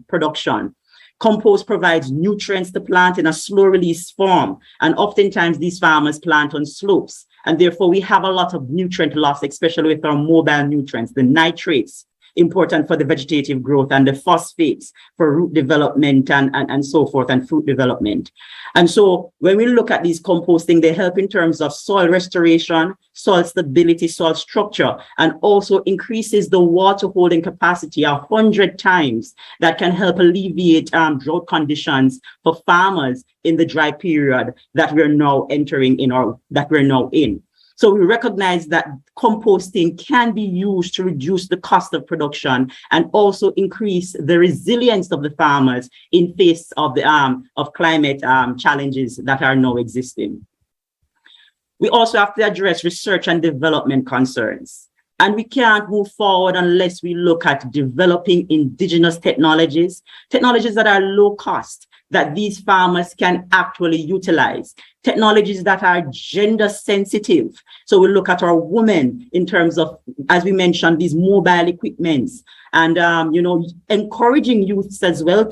production. Compost provides nutrients to plant in a slow release form. And oftentimes these farmers plant on slopes. And therefore we have a lot of nutrient loss, especially with our mobile nutrients, the nitrates important for the vegetative growth, and the phosphates for root development and so forth, and fruit development. And so when we look at these composting, they help in terms of soil restoration, soil stability, soil structure, and also increases the water holding capacity 100 times. That can help alleviate drought conditions for farmers in the dry period that we're now entering in, or that we're now in. So we recognize that composting can be used to reduce the cost of production and also increase the resilience of the farmers in face of the climate challenges that are now existing. We also have to address research and development concerns. And we can't move forward unless we look at developing indigenous technologies that are low cost, that these farmers can actually utilize, technologies that are gender sensitive. So we look at our women in terms of, as we mentioned, these mobile equipments, and encouraging youths as well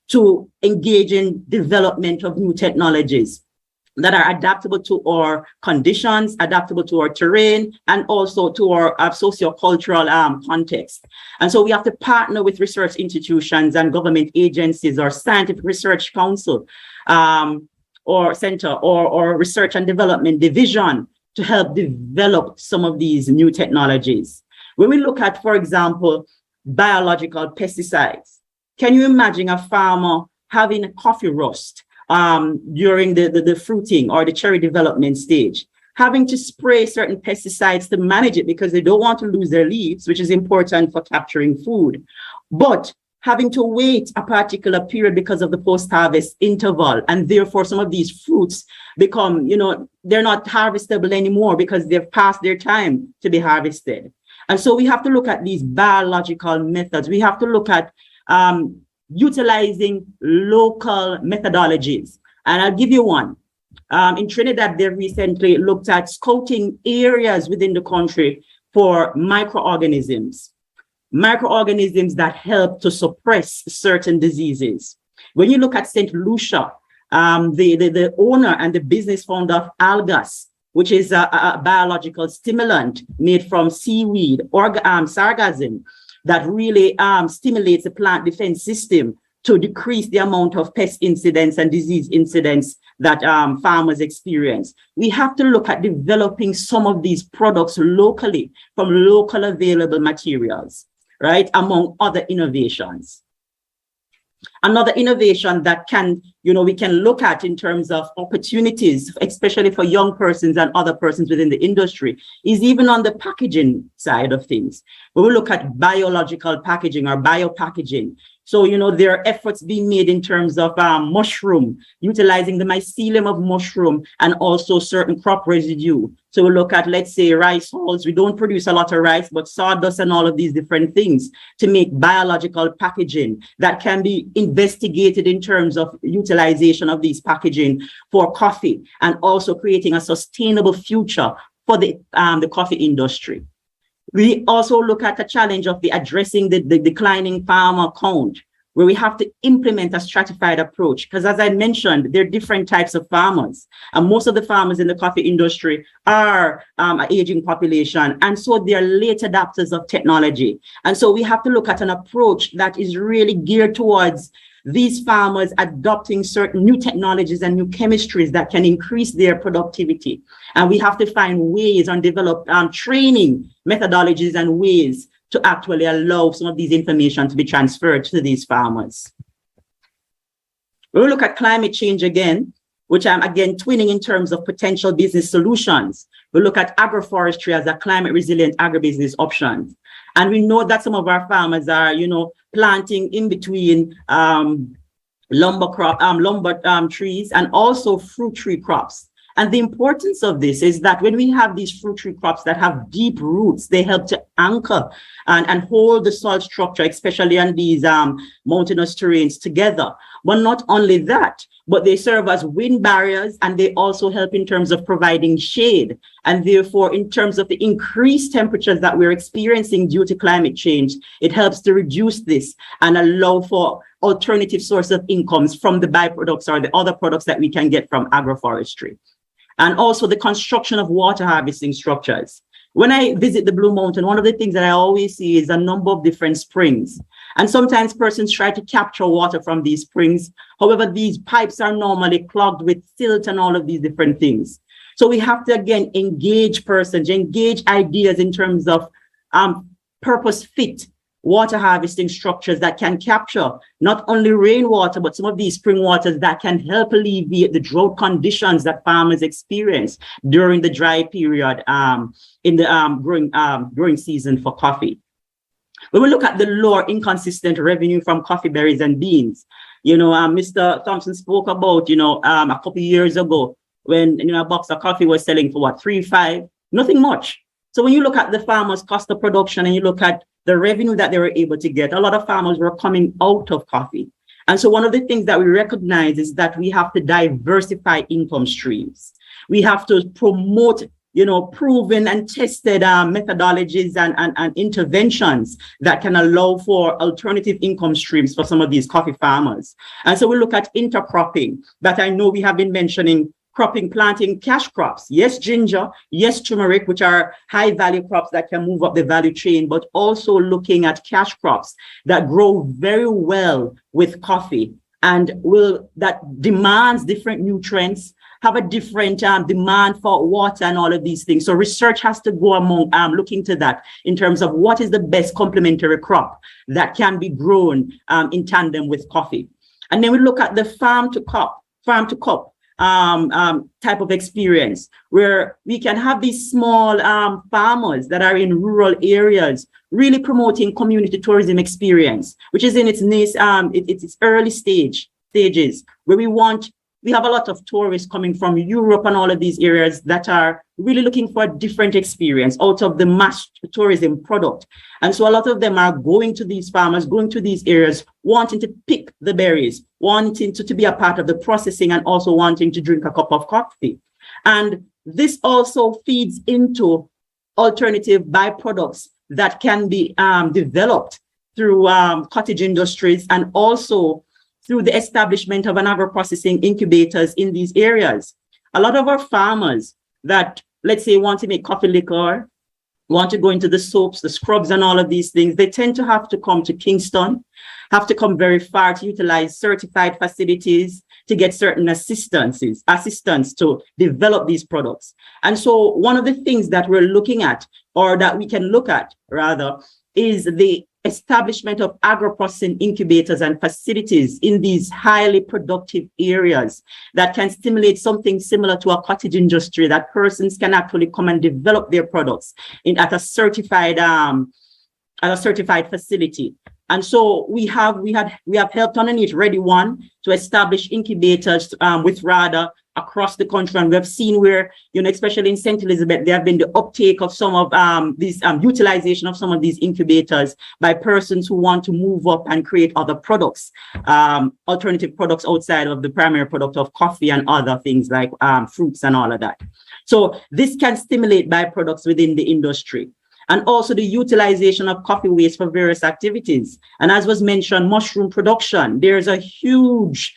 to engage in development of new technologies that are adaptable to our conditions, adaptable to our terrain, and also to our socio-cultural context. And so we have to partner with research institutions and government agencies, or scientific research council, or center, or research and development division, to help develop some of these new technologies. When we look at, for example, biological pesticides, can you imagine a farmer having a coffee rust during the fruiting or the cherry development stage, having to spray certain pesticides to manage it because they don't want to lose their leaves, which is important for capturing food, but having to wait a particular period because of the post-harvest interval, and therefore some of these fruits become, they're not harvestable anymore because they've passed their time to be harvested. And so we have to look at these biological methods. We have to look at utilizing local methodologies. And I'll give you one. In Trinidad, they recently looked at scouting areas within the country for microorganisms that help to suppress certain diseases. When you look at St. Lucia, the owner and the business founder of Algas, which is a biological stimulant made from seaweed or sargassum, that really stimulates the plant defense system to decrease the amount of pest incidents and disease incidents that farmers experience. We have to look at developing some of these products locally from local available materials, right? Among other innovations. Another innovation that we can look at in terms of opportunities, especially for young persons and other persons within the industry, is even on the packaging side of things. When we look at biological packaging or biopackaging, so, there are efforts being made in terms of mushroom, utilizing the mycelium of mushroom and also certain crop residue. So we look at, let's say, rice hulls. We don't produce a lot of rice, but sawdust and all of these different things to make biological packaging that can be investigated in terms of utilization of these packaging for coffee, and also creating a sustainable future for the coffee industry. We also look at the challenge of addressing the declining farmer count, where we have to implement a stratified approach. Because as I mentioned, there are different types of farmers. And most of the farmers in the coffee industry are an aging population. And so they are late adopters of technology. And so we have to look at an approach that is really geared towards these farmers adopting certain new technologies and new chemistries that can increase their productivity. And we have to find ways and develop training methodologies and ways to actually allow some of these information to be transferred to these farmers. We'll look at climate change again, which I'm again twinning in terms of potential business solutions. We'll look at agroforestry as a climate resilient agribusiness option. And we know that some of our farmers are, planting in between lumber trees and also fruit tree crops. And the importance of this is that when we have these fruit tree crops that have deep roots, they help to anchor and hold the soil structure, especially on these mountainous terrains, together. But not only that, but they serve as wind barriers, and they also help in terms of providing shade. And therefore, in terms of the increased temperatures that we're experiencing due to climate change, it helps to reduce this and allow for alternative source of incomes from the byproducts or the other products that we can get from agroforestry. And also the construction of water harvesting structures. When I visit the Blue Mountain, one of the things that I always see is a number of different springs. And sometimes persons try to capture water from these springs. However, these pipes are normally clogged with silt and all of these different things. So we have to, again, engage persons, engage ideas in terms of purpose fit water harvesting structures that can capture not only rainwater, but some of these spring waters that can help alleviate the drought conditions that farmers experience during the dry period in the growing season for coffee. When we look at the lower inconsistent revenue from coffee berries and beans, Mr. Thompson spoke about, a couple of years ago when a box of coffee was selling for what, $3.5, nothing much. So when you look at the farmers' cost of production and you look at the revenue that they were able to get, a lot of farmers were coming out of coffee. And so one of the things that we recognize is that we have to diversify income streams. We have to promote, proven and tested methodologies and interventions that can allow for alternative income streams for some of these coffee farmers. And so we look at intercropping that I know we have been mentioning. Cropping, planting cash crops. Yes, ginger. Yes, turmeric, which are high value crops that can move up the value chain, but also looking at cash crops that grow very well with coffee and that demands different nutrients, have a different demand for water and all of these things. So research has to go among looking to that in terms of what is the best complementary crop that can be grown in tandem with coffee. And then we look at the farm to cup type of experience where we can have these small farmers that are in rural areas really promoting community tourism experience, which is in its early stages where we have a lot of tourists coming from Europe and all of these areas that are really looking for a different experience out of the mass tourism product. And so a lot of them are going to these farmers, going to these areas, wanting to pick the berries, wanting to be a part of the processing and also wanting to drink a cup of coffee. And this also feeds into alternative byproducts that can be developed through cottage industries and also through the establishment of an agro-processing incubators in these areas. A lot of our farmers that, let's say, want to make coffee liquor, want to go into the soaps, the scrubs and all of these things, they tend to have to come to Kingston, have to come very far to utilize certified facilities to get certain assistance to develop these products. And so one of the things that we're looking at, or that we can look at rather, is the establishment of agro-processing incubators and facilities in these highly productive areas that can stimulate something similar to a cottage industry, that persons can actually come and develop their products at a certified facility. And so we have helped underneath Ready One to establish incubators with RADA across the country. And we have seen where, especially in St. Elizabeth, there have been the uptake of some of these utilization of some of these incubators by persons who want to move up and create other products, alternative products outside of the primary product of coffee and other things like fruits and all of that. So this can stimulate byproducts within the industry. And also the utilization of coffee waste for various activities. And as was mentioned, mushroom production, there's a huge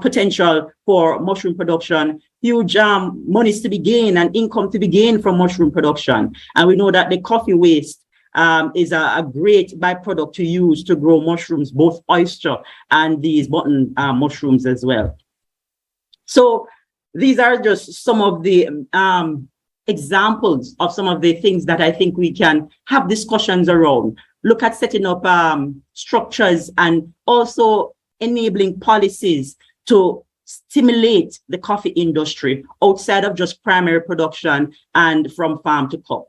potential for mushroom production, huge monies to be gained and income to be gained from mushroom production. And we know that the coffee waste is a great byproduct to use to grow mushrooms, both oyster and these button mushrooms as well. So these are just some of the examples of some of the things that I think we can have discussions around. Look at setting up structures and also enabling policies to stimulate the coffee industry outside of just primary production and from farm to cup.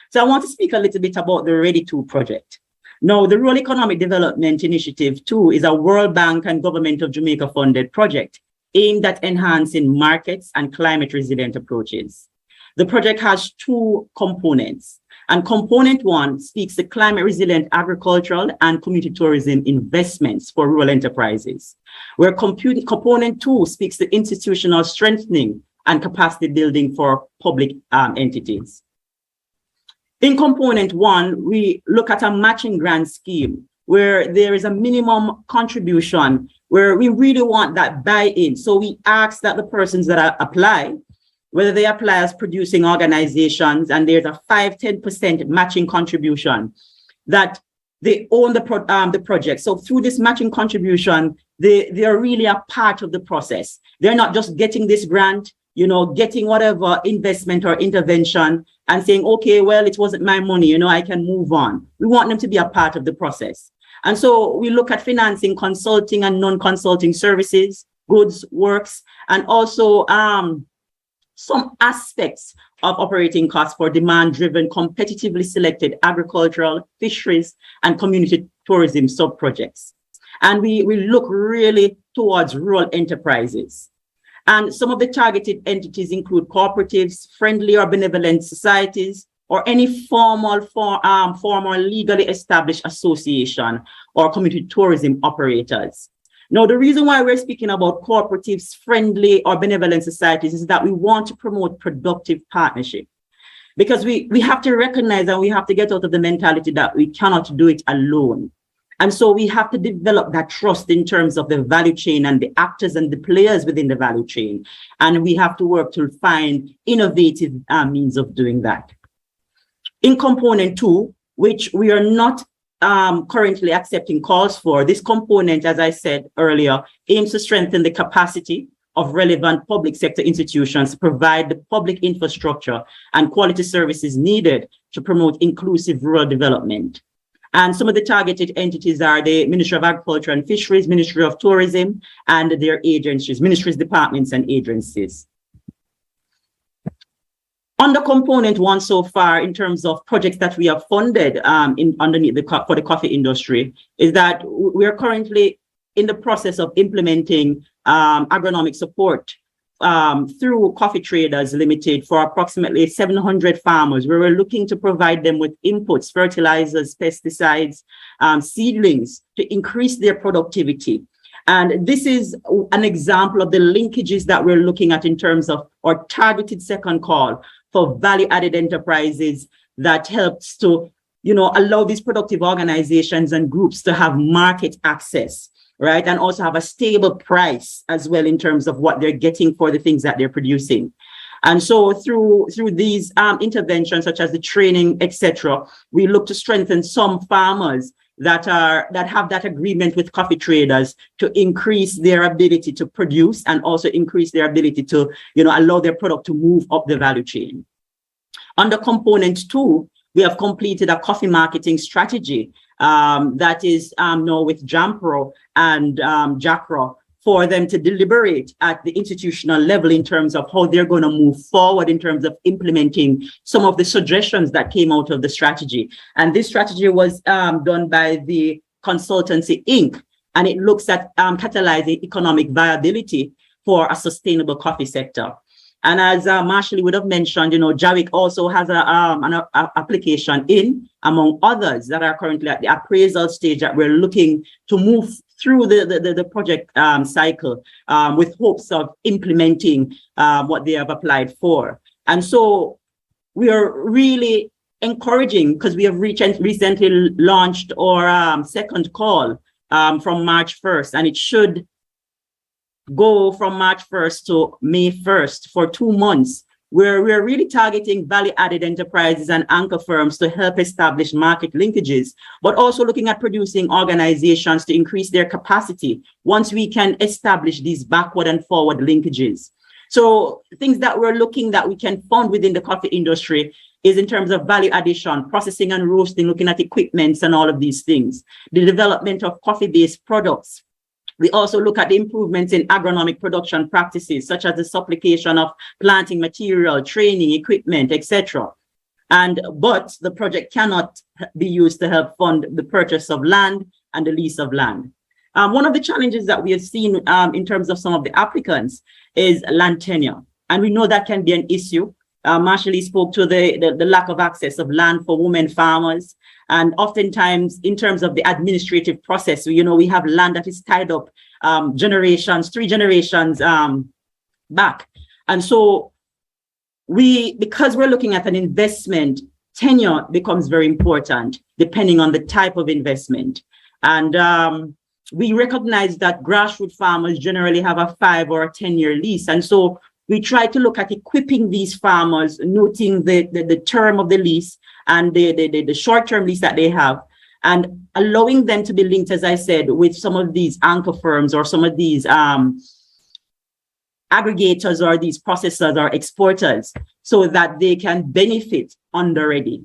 So I want to speak a little bit about the Ready 2 project. Now, the Rural Economic Development Initiative 2 is a World Bank and Government of Jamaica funded project aimed at enhancing markets and climate resilient approaches. The project has two components, and component one speaks to climate resilient agricultural and community tourism investments for rural enterprises, where component two speaks to institutional strengthening and capacity building for public entities. In component one, we look at a matching grant scheme where there is a minimum contribution where we really want that buy-in. So we ask that the persons that apply whether they apply as producing organizations, and there's a 5-10% matching contribution that they own the project. So through this matching contribution, they are really a part of the process. They're not just getting this grant, getting whatever investment or intervention and saying, okay, well, it wasn't my money, I can move on. We want them to be a part of the process. And so we look at financing, consulting and non-consulting services, goods, works, and also some aspects of operating costs for demand-driven, competitively selected agricultural, fisheries, and community tourism sub-projects. And we look really towards rural enterprises. And some of the targeted entities include cooperatives, friendly or benevolent societies, or any formal or legally established association or community tourism operators. Now, the reason why we're speaking about cooperatives, friendly or benevolent societies is that we want to promote productive partnership, because we have to recognize and we have to get out of the mentality that we cannot do it alone. And so we have to develop that trust in terms of the value chain and the actors and the players within the value chain. And we have to work to find innovative means of doing that. In component 2, which we are not currently accepting calls for, this component, as I said earlier, aims to strengthen the capacity of relevant public sector institutions to provide the public infrastructure and quality services needed to promote inclusive rural development. And some of the targeted entities are the Ministry of Agriculture and Fisheries, Ministry of Tourism, and their agencies, ministries, departments, and agencies. Under component 1 so far, in terms of projects that we have funded underneath for the coffee industry, is that we are currently in the process of implementing agronomic support through Coffee Traders Limited for approximately 700 farmers, where we're looking to provide them with inputs, fertilizers, pesticides, seedlings to increase their productivity. And this is an example of the linkages that we're looking at in terms of our targeted second call for value-added enterprises that helps to, allow these productive organizations and groups to have market access, right? And also have a stable price as well in terms of what they're getting for the things that they're producing. And so through these interventions, such as the training, etc., we look to strengthen some farmers that have that agreement with coffee traders to increase their ability to produce and also increase their ability to, allow their product to move up the value chain. Under component 2, we have completed a coffee marketing strategy that is now with JAMPRO and JACRO for them to deliberate at the institutional level in terms of how they're going to move forward in terms of implementing some of the suggestions that came out of the strategy. And this strategy was done by the consultancy Inc. And it looks at catalyzing economic viability for a sustainable coffee sector. And as Marshall would have mentioned, JAWIC also has an application in, among others, that are currently at the appraisal stage that we're looking to move through the project cycle with hopes of implementing what they have applied for. And so we are really encouraging, because we have recently launched our second call from March 1st, and it should go from March 1st to May 1st for 2 months, where we're really targeting value-added enterprises and anchor firms to help establish market linkages, but also looking at producing organizations to increase their capacity once we can establish these backward and forward linkages. So things that we're looking that we can fund within the coffee industry is in terms of value addition, processing and roasting, looking at equipments and all of these things, the development of coffee-based products. We also look at the improvements in agronomic production practices, such as the supplication of planting material, training, equipment, etc. But the project cannot be used to help fund the purchase of land and the lease of land. One of the challenges that we have seen in terms of some of the applicants is land tenure. And we know that can be an issue. Marshall spoke to the lack of access of land for women farmers. And oftentimes, in terms of the administrative process, we have land that is tied up 3 generations back. And so because we're looking at an investment, tenure becomes very important, depending on the type of investment. And we recognize that grassroots farmers generally have a 5 or a 10-year lease. And so we try to look at equipping these farmers, noting the term of the lease and the short-term lease that they have, and allowing them to be linked, as I said, with some of these anchor firms or some of these aggregators or these processors or exporters, so that they can benefit on the ready.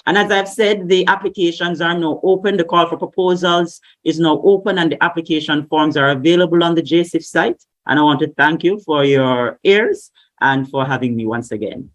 And as I've said, the applications are now open. The call for proposals is now open and the application forms are available on the JSIF site. And I want to thank you for your ears and for having me once again.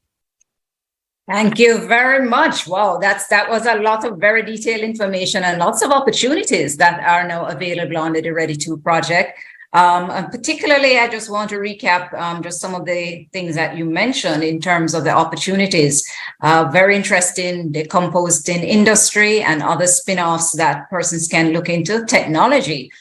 Thank you very much. Wow, that was a lot of very detailed information and lots of opportunities that are now available under the Ready To project. And particularly, I just want to recap just some of the things that you mentioned in terms of the opportunities. Very interesting, the composting industry and other spin-offs that persons can look into, technology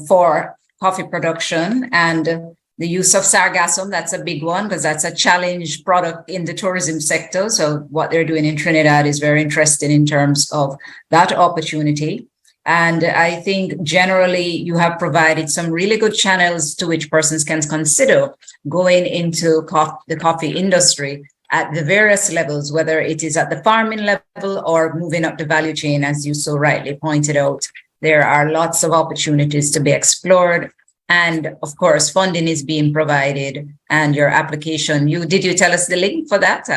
for coffee production and the use of sargassum. That's a big one because that's a challenge product in the tourism sector. So what they're doing in Trinidad is very interesting in terms of that opportunity. And I think generally you have provided some really good channels to which persons can consider going into the coffee industry at the various levels, whether it is at the farming level or moving up the value chain, as you so rightly pointed out. There are lots of opportunities to be explored. And of course, funding is being provided and your application. Did you tell us the link for that?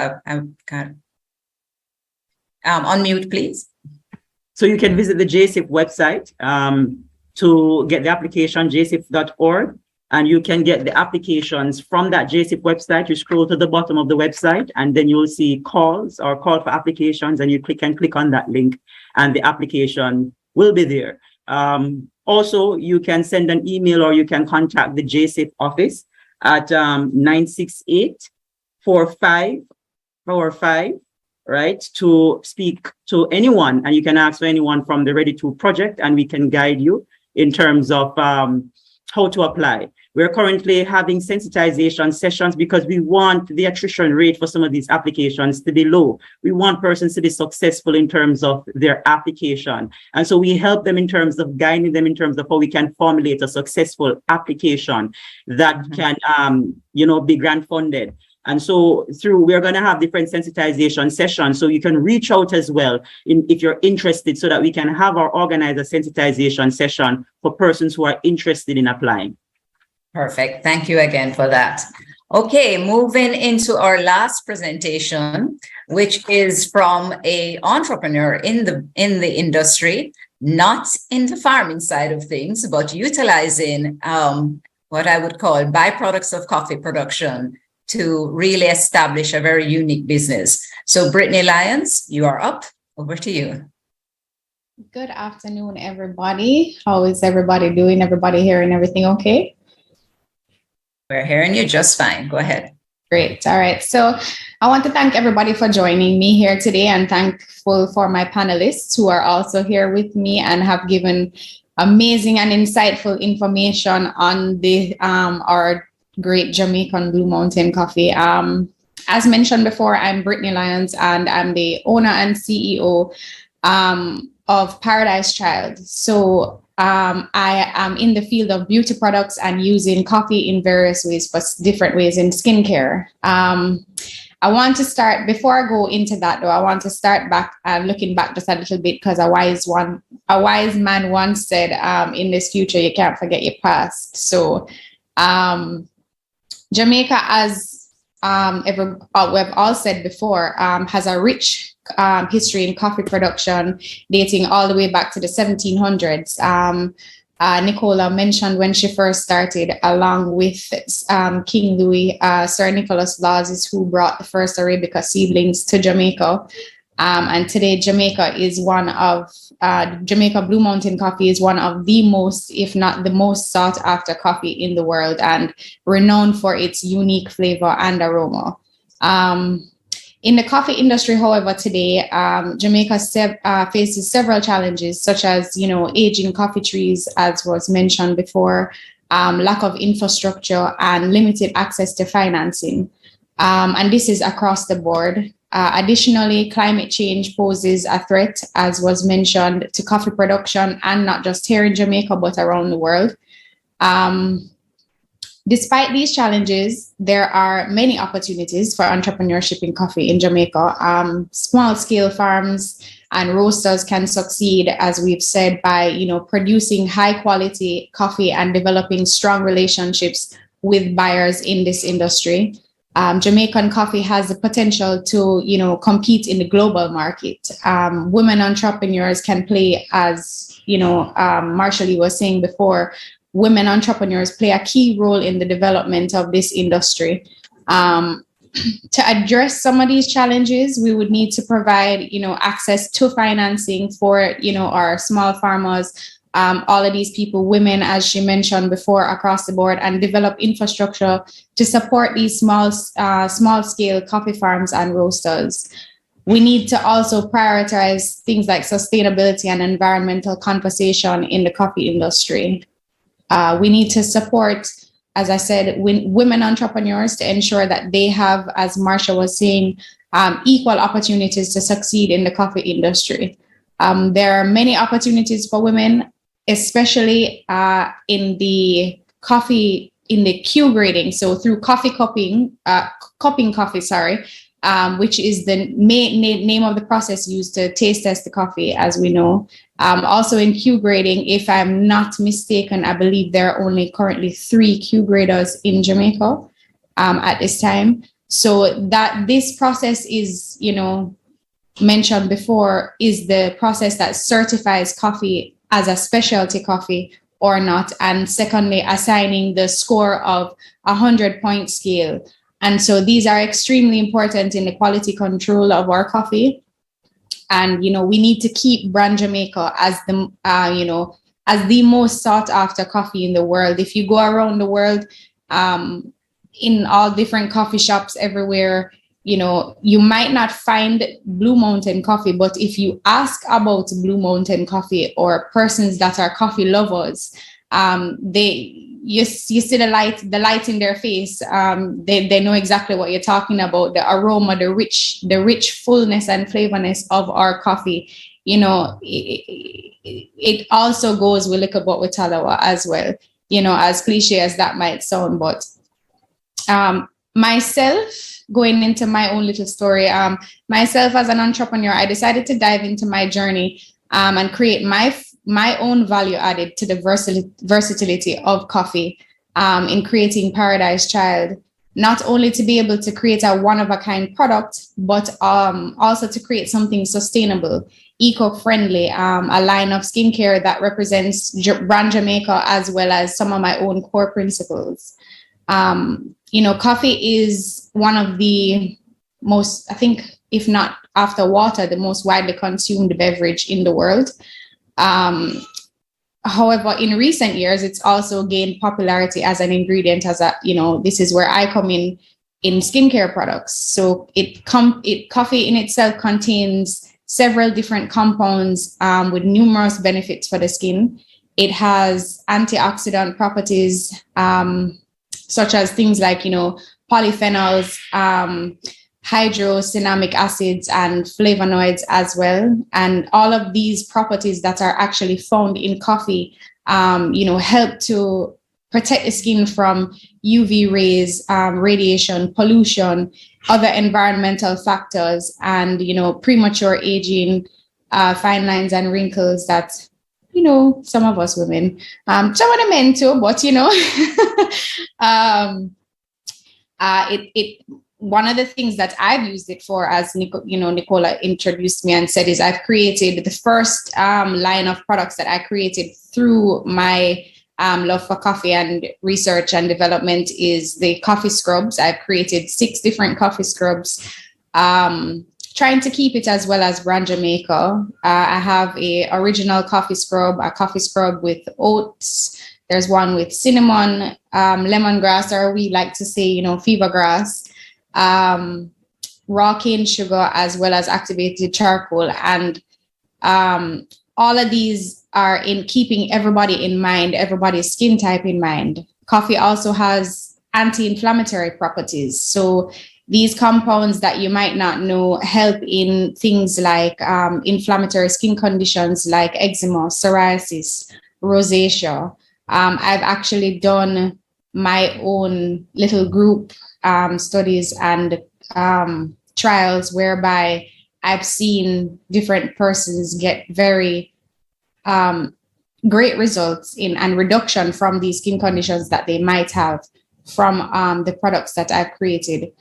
Unmute, please. So you can visit the JSIF website to get the application, jsif.org, and you can get the applications from that JSIF website. You scroll to the bottom of the website, and then you'll see calls or call for applications, and you click on that link, and the application will be there. Also, you can send an email or you can contact the JSIF office at 968-4545. Right, to speak to anyone, and you can ask for anyone from the Ready To project, and we can guide you in terms of how to apply. We're currently having sensitization sessions because we want the attrition rate for some of these applications to be low. We want persons to be successful in terms of their application. And so we help them in terms of guiding them in terms of how we can formulate a successful application that can, be grant funded. And so we're going to have different sensitization sessions. So you can reach out as well if you're interested, so that we can have or organize a sensitization session for persons who are interested in applying. Perfect. Thank you again for that. Okay, moving into our last presentation, which is from an entrepreneur in the industry, not in the farming side of things, but utilizing what I would call byproducts of coffee production to really establish a very unique business. So Brittany Lyons, you are up. Over to you. Good afternoon, everybody. How is everybody doing? Everybody hearing everything okay? We're hearing you just fine. Go ahead. Great. All right. So I want to thank everybody for joining me here today, and thankful for my panelists who are also here with me and have given amazing and insightful information on the our great Jamaican Blue Mountain coffee. As mentioned before, I'm Brittany Lyons, and I'm the owner and CEO of Paradise Child. So I am in the field of beauty products and using coffee in various ways, but different ways in skincare. I want to start, before I go into that though, I want to start back and looking back just a little bit, because a wise man once said, in this future, you can't forget your past. So Jamaica, as we've all said before, has a rich history in coffee production dating all the way back to the 1700s. Nicola mentioned when she first started, along with King Louis, Sir Nicholas Laws is who brought the first Arabica seedlings to Jamaica. And today, Jamaica Blue Mountain coffee is one of the most, if not the most sought after coffee in the world, and renowned for its unique flavor and aroma. In the coffee industry, however, today, Jamaica faces several challenges, such as, aging coffee trees, as was mentioned before, lack of infrastructure, and limited access to financing. And this is across the board. Additionally, climate change poses a threat, as was mentioned, to coffee production, and not just here in Jamaica, but around the world. Despite these challenges, there are many opportunities for entrepreneurship in coffee in Jamaica. Small-scale farms and roasters can succeed, as we've said, by producing high-quality coffee and developing strong relationships with buyers in this industry. Jamaican coffee has the potential to compete in the global market. Women entrepreneurs can play, as Marshall was saying before, women entrepreneurs play a key role in the development of this industry. To address some of these challenges, we would need to provide, access to financing for, our small farmers, all of these people, women, as she mentioned before, across the board, and develop infrastructure to support these small-scale coffee farms and roasters. We need to also prioritize things like sustainability and environmental conversation in the coffee industry. We need to support, as I said, women entrepreneurs to ensure that they have, as Marsha was saying, equal opportunities to succeed in the coffee industry. There are many opportunities for women, especially in the Q grading. So through cupping coffee, which is the name of the process used to taste test the coffee, as we know. Also in Q grading, if I'm not mistaken, I believe there are only currently 3 Q graders in Jamaica at this time. So that this process is, mentioned before, is the process that certifies coffee as a specialty coffee or not. And secondly, assigning the score of 100-point scale. And so these are extremely important in the quality control of our coffee. And, we need to keep brand Jamaica as the most sought after coffee in the world. If you go around the world, in all different coffee shops everywhere, you might not find Blue Mountain coffee, but if you ask about Blue Mountain coffee or persons that are coffee lovers, you see the light in their face. They know exactly what you're talking about. The aroma, the rich fullness and flavorness of our coffee. It also goes with little bit with Talawa as well. As cliche as that might sound, but myself, going into my own little story, myself as an entrepreneur, I decided to dive into my journey and create my own value added to the versatility of coffee in creating Paradise Child, not only to be able to create a one-of-a-kind product, but also to create something sustainable, eco-friendly, a line of skincare that represents brand Jamaica, as well as some of my own core principles. Coffee is one of the most, I think, if not after water, the most widely consumed beverage in the world. However, in recent years, it's also gained popularity as an ingredient, this is where I come in skincare products. So coffee in itself contains several different compounds with numerous benefits for the skin. It has antioxidant properties, such as things like, polyphenols, hydrocinamic acids, and flavonoids as well. And all of these properties that are actually found in coffee, help to protect the skin from UV rays, radiation, pollution, other environmental factors, and, premature aging, fine lines and wrinkles that, some of us women, some of the men too, but, one of the things that I've used it for, as Nicola introduced me and said, is I've created the first line of products that I created through my love for coffee and research and development is the coffee scrubs. I've created 6 different coffee scrubs, trying to keep it as well as brand Jamaica. I have a original coffee scrub, a coffee scrub with oats. There's one with cinnamon, lemongrass, or we like to say, fever grass, raw cane sugar, as well as activated charcoal. And all of these are in keeping everybody in mind, everybody's skin type in mind. Coffee also has anti-inflammatory properties. So these compounds that you might not know help in things like inflammatory skin conditions like eczema, psoriasis, rosacea. I've actually done my own little group studies and trials whereby I've seen different persons get very great results in and reduction from these skin conditions that they might have from the products that I've created.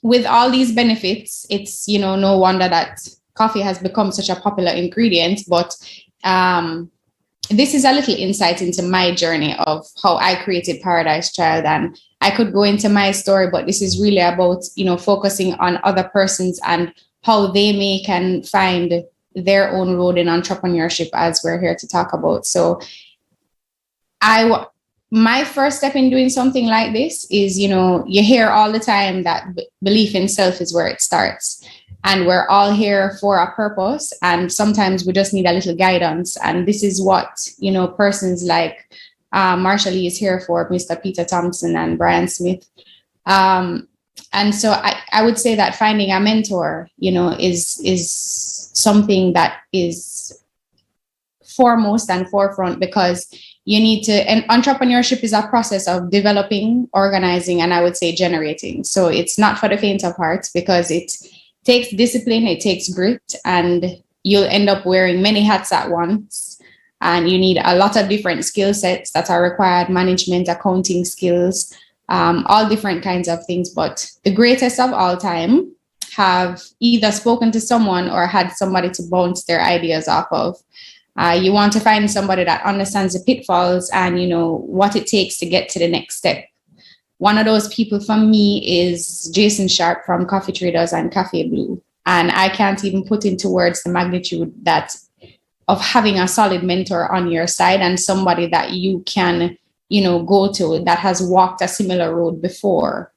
With all these benefits, it's, you know, no wonder that coffee has become such a popular ingredient, but this is a little insight into my journey of how I created Paradise Child. And I could go into my story, but this is really about, you know, focusing on other persons and how they can find their own road in entrepreneurship, as we're here to talk about. So my first step in doing something like this is, you know, you hear all the time that belief in self is where it starts. And we're all here for a purpose. And sometimes we just need a little guidance. And this is what, you know, persons like Marsha Lee is here for, Mr. Peter Thompson and Brian Smith. And so I would say that finding a mentor, you know, is something that is foremost and forefront, because you need to, and entrepreneurship is a process of developing, organizing, and I would say generating. So it's not for the faint of heart, because it takes discipline, it takes grit, and you'll end up wearing many hats at once. And you need a lot of different skill sets that are required, management, accounting skills, all different kinds of things. But the greatest of all time have either spoken to someone or had somebody to bounce their ideas off of. You want to find somebody that understands the pitfalls and, you know, what it takes to get to the next step. One of those people for me is Jason Sharp from Coffee Traders and Cafe Blue. And I can't even put into words the magnitude that of having a solid mentor on your side and somebody that you can, you know, go to that has walked a similar road before.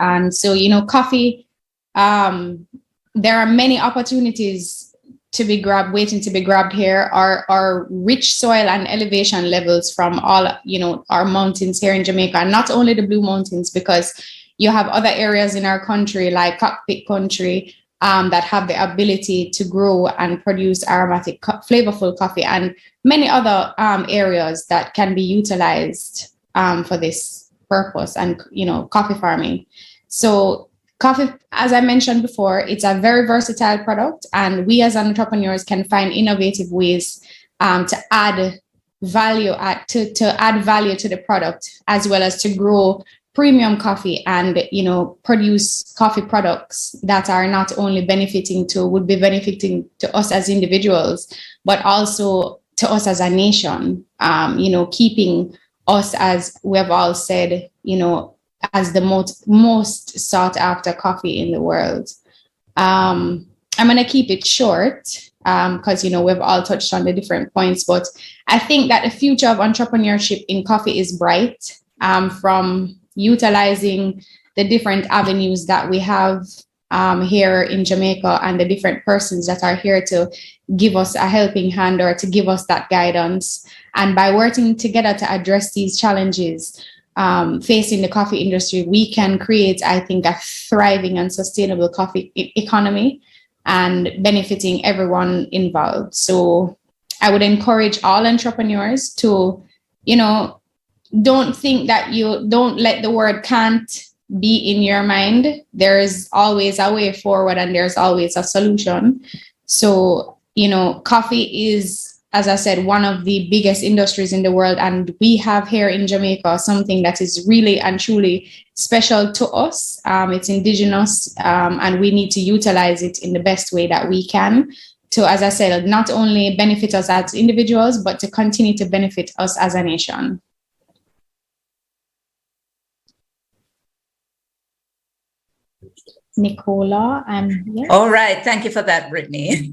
And so, you know, coffee, there are many opportunities to be grabbed, waiting to be grabbed here. Our rich soil and elevation levels from all, you know, our mountains here in Jamaica, and not only the Blue Mountains, because you have other areas in our country like Cockpit Country that have the ability to grow and produce aromatic, flavorful coffee, and many other areas that can be utilized for this purpose and, you know, coffee farming. So coffee, as I mentioned before, it's a very versatile product, and we as entrepreneurs can find innovative ways to add value to add value to the product, as well as to grow premium coffee and, you know, produce coffee products that are not only would be benefiting to us as individuals, but also to us as a nation, you know, keeping us, as we have all said, you know, as the most sought after coffee in the world. I'm going to keep it short because, you know, we've all touched on the different points, but I think that the future of entrepreneurship in coffee is bright, from utilizing the different avenues that we have here in Jamaica and the different persons that are here to give us a helping hand or to give us that guidance. And by working together to address these challenges facing the coffee industry, we can create, I think, a thriving and sustainable coffee economy and benefiting everyone involved. So I would encourage all entrepreneurs to, you know, don't think that don't let the word can't be in your mind. There is always a way forward and there's always a solution. So, you know, coffee is, as I said, one of the biggest industries in the world. And we have here in Jamaica something that is really and truly special to us. It's indigenous, and we need to utilize it in the best way that we can to, as I said, not only benefit us as individuals, but to continue to benefit us as a nation. Nicola, yes. All right. Thank you for that, Brittany.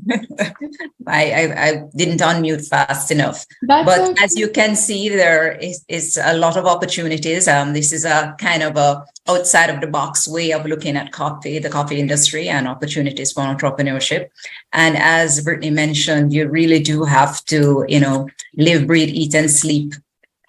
I didn't unmute fast enough. But okay. As you can see, there is a lot of opportunities. This is a kind of a outside of the box way of looking at coffee, the coffee industry, and opportunities for entrepreneurship. And as Brittany mentioned, you really do have to, you know, live, breathe, eat, and sleep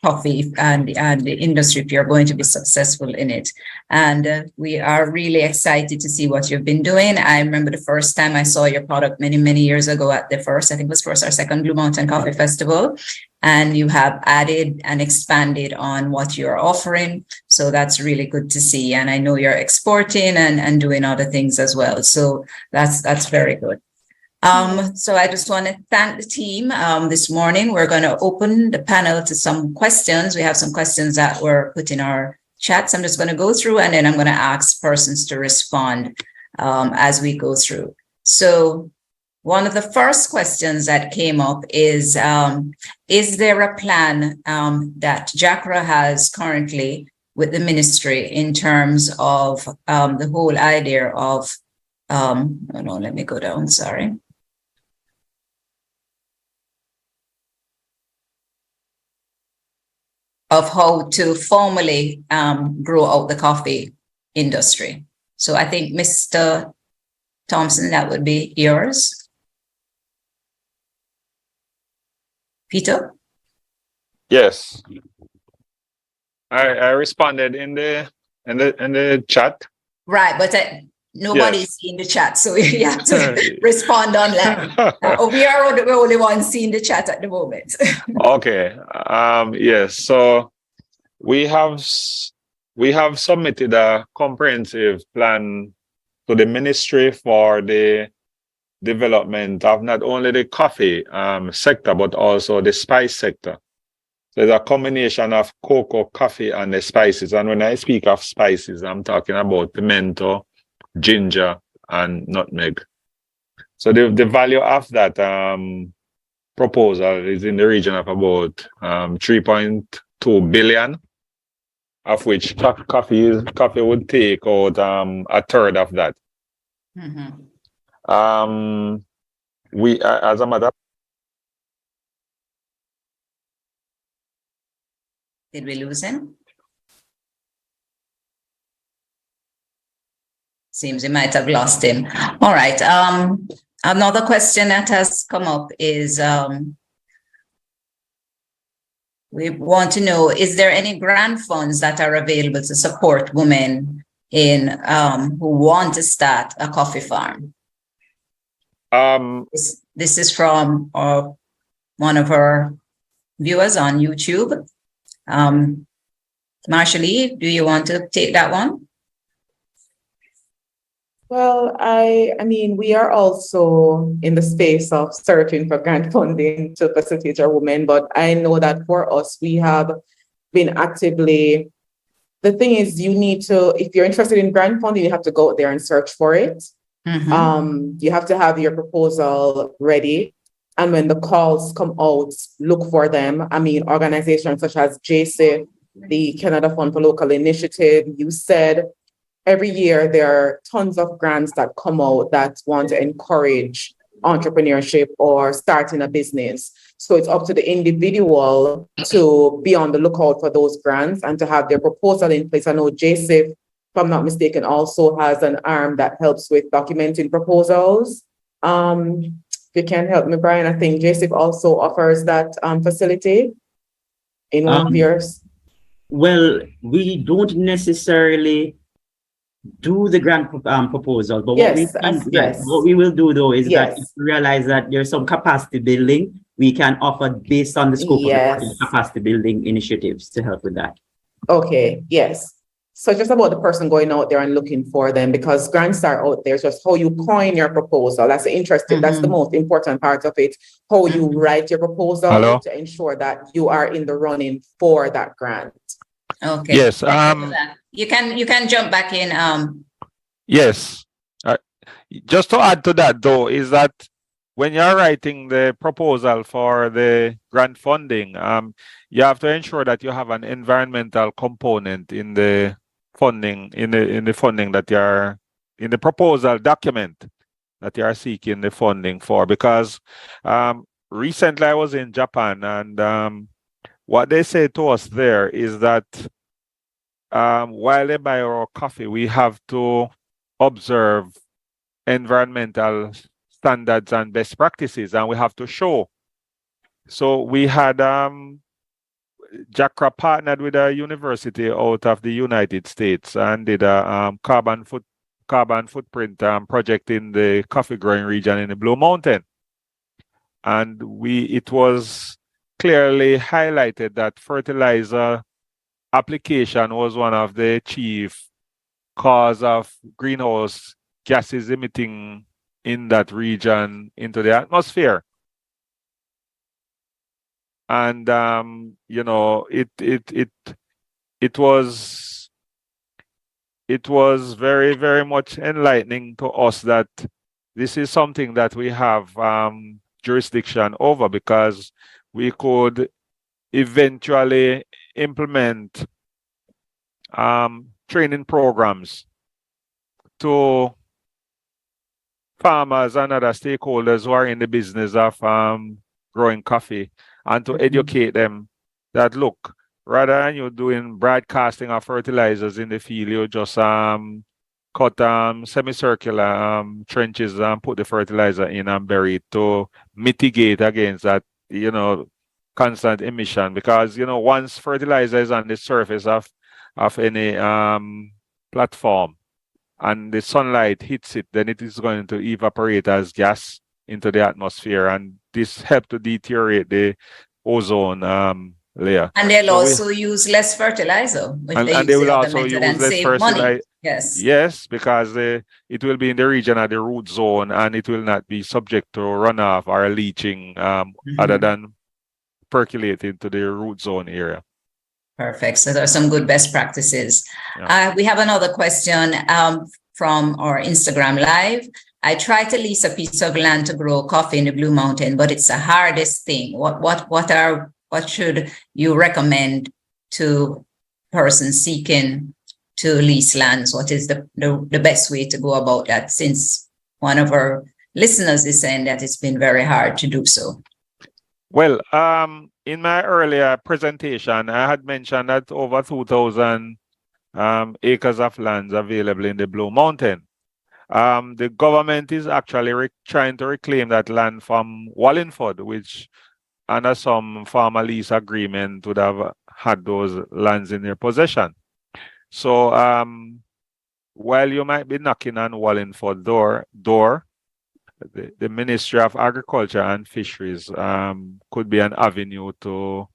coffee and the industry if you're going to be successful in it. And we are really excited to see what you've been doing. I remember the first time I saw your product many years ago at the first, I think it was first or second Blue Mountain Coffee Festival. and you have added and expanded on what you're offering. So that's really good to see. And I know you're exporting and doing other things as well. So that's very good. So I just want to thank the team. This morning, we're going to open the panel to some questions. We have some questions that were put in our chats. I'm just going to go through, and then I'm going to ask persons to respond as we go through. So one of the first questions that came up is there a plan that JACRA has currently with the ministry in terms of the whole idea of, let me go down, sorry. Of how to formally grow out the coffee industry. So I think Mr. Thompson, that would be yours. Peter? Yes. I responded in the chat. Right, but nobody's seeing the chat, so you have to respond online. We are the only ones seeing the chat at the moment. Okay. Yes. So we have submitted a comprehensive plan to the ministry for the development of not only the coffee sector, but also the spice sector. So there's a combination of cocoa, coffee, and the spices. And when I speak of spices, I'm talking about pimento, ginger, and nutmeg. So the value of that proposal is in the region of about 3.2 billion, of which coffee would take out a third of that. Mm-hmm. We, as a matter. Did we lose him? Seems we might have lost him. All right. Another question that has come up is we want to know, is there any grant funds that are available to support women in who want to start a coffee farm? This is from one of our viewers on YouTube. Marshallee, do you want to take that one? Well, I mean, we are also in the space of searching for grant funding to facilitate our women, but I know that for us, we have been actively, the thing is, you need to, if you're interested in grant funding, you have to go out there and search for it. Mm-hmm. You have to have your proposal ready. And when the calls come out, look for them. I mean, organizations such as JSIF, the Canada Fund for Local Initiative, you said, every year there are tons of grants that come out that want to encourage entrepreneurship or starting a business. So it's up to the individual to be on the lookout for those grants and to have their proposal in place. I know JSIF, if I'm not mistaken, also has an arm that helps with documenting proposals. If you can help me, Brian, I think JSIF also offers that facility in one of yours. Well, we don't necessarily do the grant proposal, but what we will do though is that if we realize that there's some capacity building, we can offer based on the scope of the capacity building initiatives to help with that. Okay, yes. So just about the person going out there and looking for them, because grants are out there, just how you coin your proposal. That's interesting. That's the most important part of it. How you write your proposal to ensure that you are in the running for that grant. Okay. Yes. You can jump back in. Yes. Just to add to that, though, is that when you're writing the proposal for the grant funding, you have to ensure that you have an environmental component in the funding, in the funding that you're in the proposal document that you are seeking the funding for. Because recently I was in Japan, and what they say to us there is that while they buy our coffee, we have to observe environmental standards and best practices, and we have to show. So we had JACRA partnered with a university out of the United States and did a carbon footprint project in the coffee growing region in the Blue Mountain, and it was clearly highlighted that fertilizer application was one of the chief cause of greenhouse gases emitting in that region into the atmosphere. And you know, it was very, very much enlightening to us that this is something that we have jurisdiction over, because we could eventually implement training programs to farmers and other stakeholders who are in the business of growing coffee, and to educate them that, look, rather than you doing broadcasting of fertilizers in the field, you just cut semicircular trenches and put the fertilizer in and bury it to mitigate against that, you know, constant emission. Because, you know, once fertilizer is on the surface of any platform and the sunlight hits it, then it is going to evaporate as gas into the atmosphere, and this helps to deteriorate the ozone layer. And they'll also use less fertilizer if they and use they will the other also method use and less save money. fertilizer. Yes. Yes, because it will be in the region of the root zone, and it will not be subject to runoff or leaching other than percolating to the root zone area. Perfect. So there are some good best practices. Yeah. We have another question from our Instagram Live. I try to lease a piece of land to grow coffee in the Blue Mountain, but it's the hardest thing. What should you recommend to persons seeking to lease lands? What is the best way to go about that? Since one of our listeners is saying that it's been very hard to do so. Well, in my earlier presentation, I had mentioned that over 2,000 acres of lands available in the Blue Mountain. The government is actually trying to reclaim that land from Wallingford, which under some farmer lease agreement would have had those lands in their possession. So while you might be knocking on Wallingford door, the Ministry of Agriculture and Fisheries could be an avenue to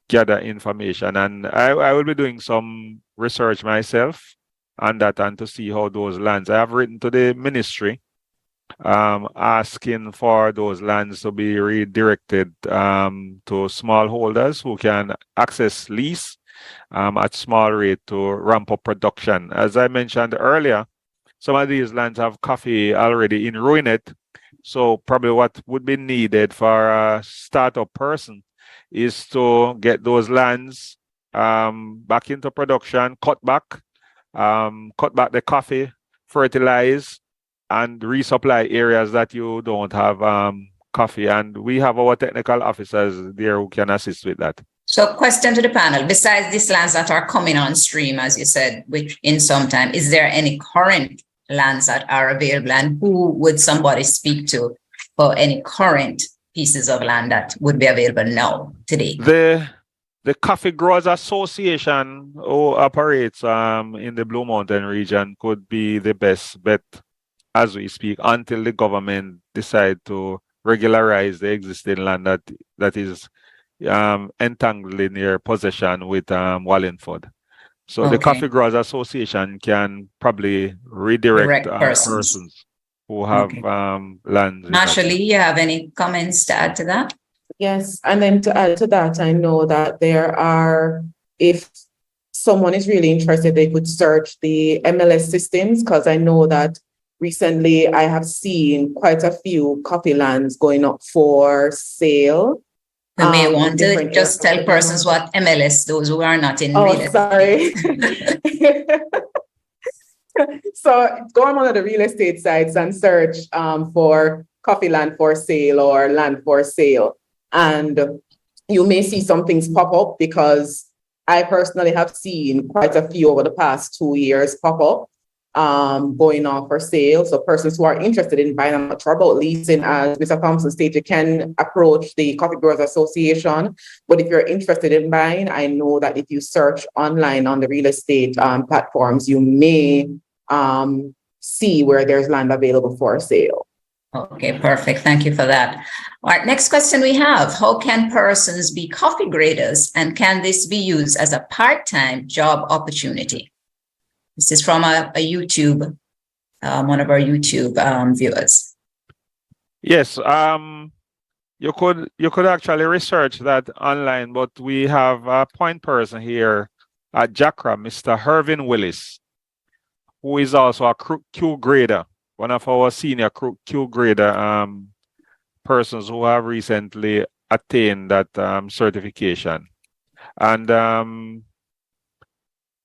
gather information. And I will be doing some research myself on that and to see how those lands. I have written to the ministry asking for those lands to be redirected to smallholders who can access lease at small rate to ramp up production. As I mentioned earlier, some of these lands have coffee already in ruinate. So probably what would be needed for a startup person is to get those lands back into production, cut back the coffee, fertilize, and resupply areas that you don't have coffee. And we have our technical officers there who can assist with that. So question to the panel, besides these lands that are coming on stream, as you said, which in some time, is there any current lands that are available, and who would somebody speak to for any current pieces of land that would be available now, today? The Coffee Growers Association, who operates in the Blue Mountain region, could be the best bet as we speak until the government decide to regularize the existing land that is entangled in their possession with Wallingford. So the Coffee Growers Association can probably redirect persons who have lands. Marshall, you have any comments to add to that? Yes, and then to add to that, I know that there are, if someone is really interested, they could search the MLS systems, because I know that recently I have seen quite a few coffee lands going up for sale. You may want to just tell persons what MLS, those who are not in real estate. Sorry. So go on one of the real estate sites and search for coffee land for sale or land for sale. And you may see some things pop up, because I personally have seen quite a few over the past 2 years pop up going on for sale. So persons who are interested in buying, I'm not sure about leasing, as Mr. Thompson stated, you can approach the Coffee Growers Association. But if you're interested in buying, I know that if you search online on the real estate platforms, you may see where there's land available for sale. Okay, perfect. Thank you for that. All right, next question we have. How can persons be coffee graders, and can this be used as a part-time job opportunity? This is from a YouTube, one of our YouTube viewers. Yes, you could actually research that online, but we have a point person here at JACRA, Mr. Hervin Willis, who is also a Q grader, one of our senior Q grader persons who have recently attained that certification. And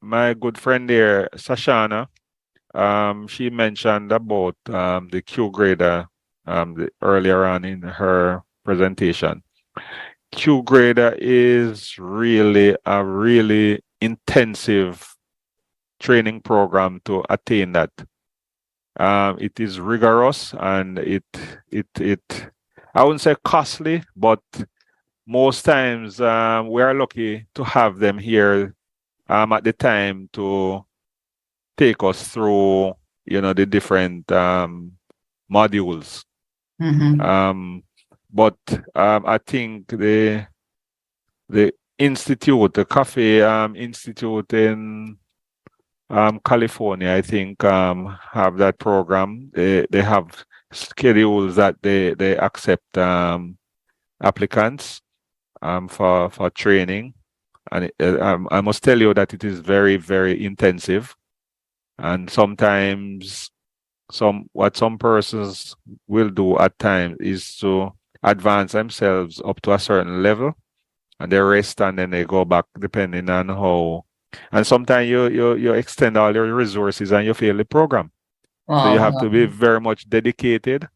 my good friend there, Sashana, she mentioned about the Q grader earlier on in her presentation. Q grader is really a really intensive training program to attain that. It is rigorous, and it I wouldn't say costly, but most times we are lucky to have them here at the time to take us through, the different modules. But I think the institute, the Coffee Institute in California, I think have that program. They have schedules that they accept applicants for training, and I must tell you that it is very, very intensive. And sometimes what some persons will do at times is to advance themselves up to a certain level, and they rest, and then they go back depending on how. And sometimes you extend all your resources and you fail the program. So you have to be very much dedicated.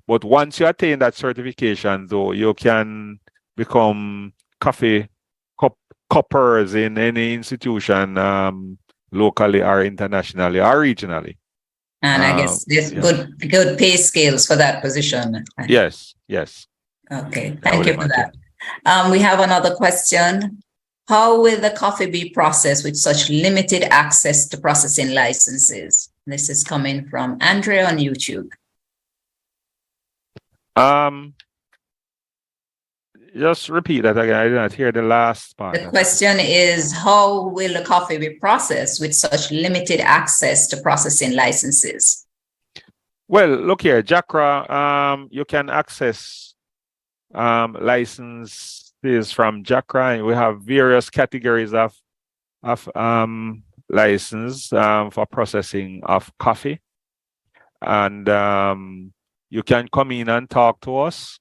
But once you attain that certification, though, you can become coffee cuppers in any institution, locally or internationally or regionally. And I guess there's good pay scales for that position. Yes. Okay, thank you for that. We have another question. How will the coffee be processed with such limited access to processing licenses? This is coming from Andrea on YouTube. Just repeat that again. I did not hear the last part. The question is, how will the coffee be processed with such limited access to processing licenses? Well, look here, JACRA, you can access licenses from JACRA, and we have various categories of license for processing of coffee. And you can come in and talk to us.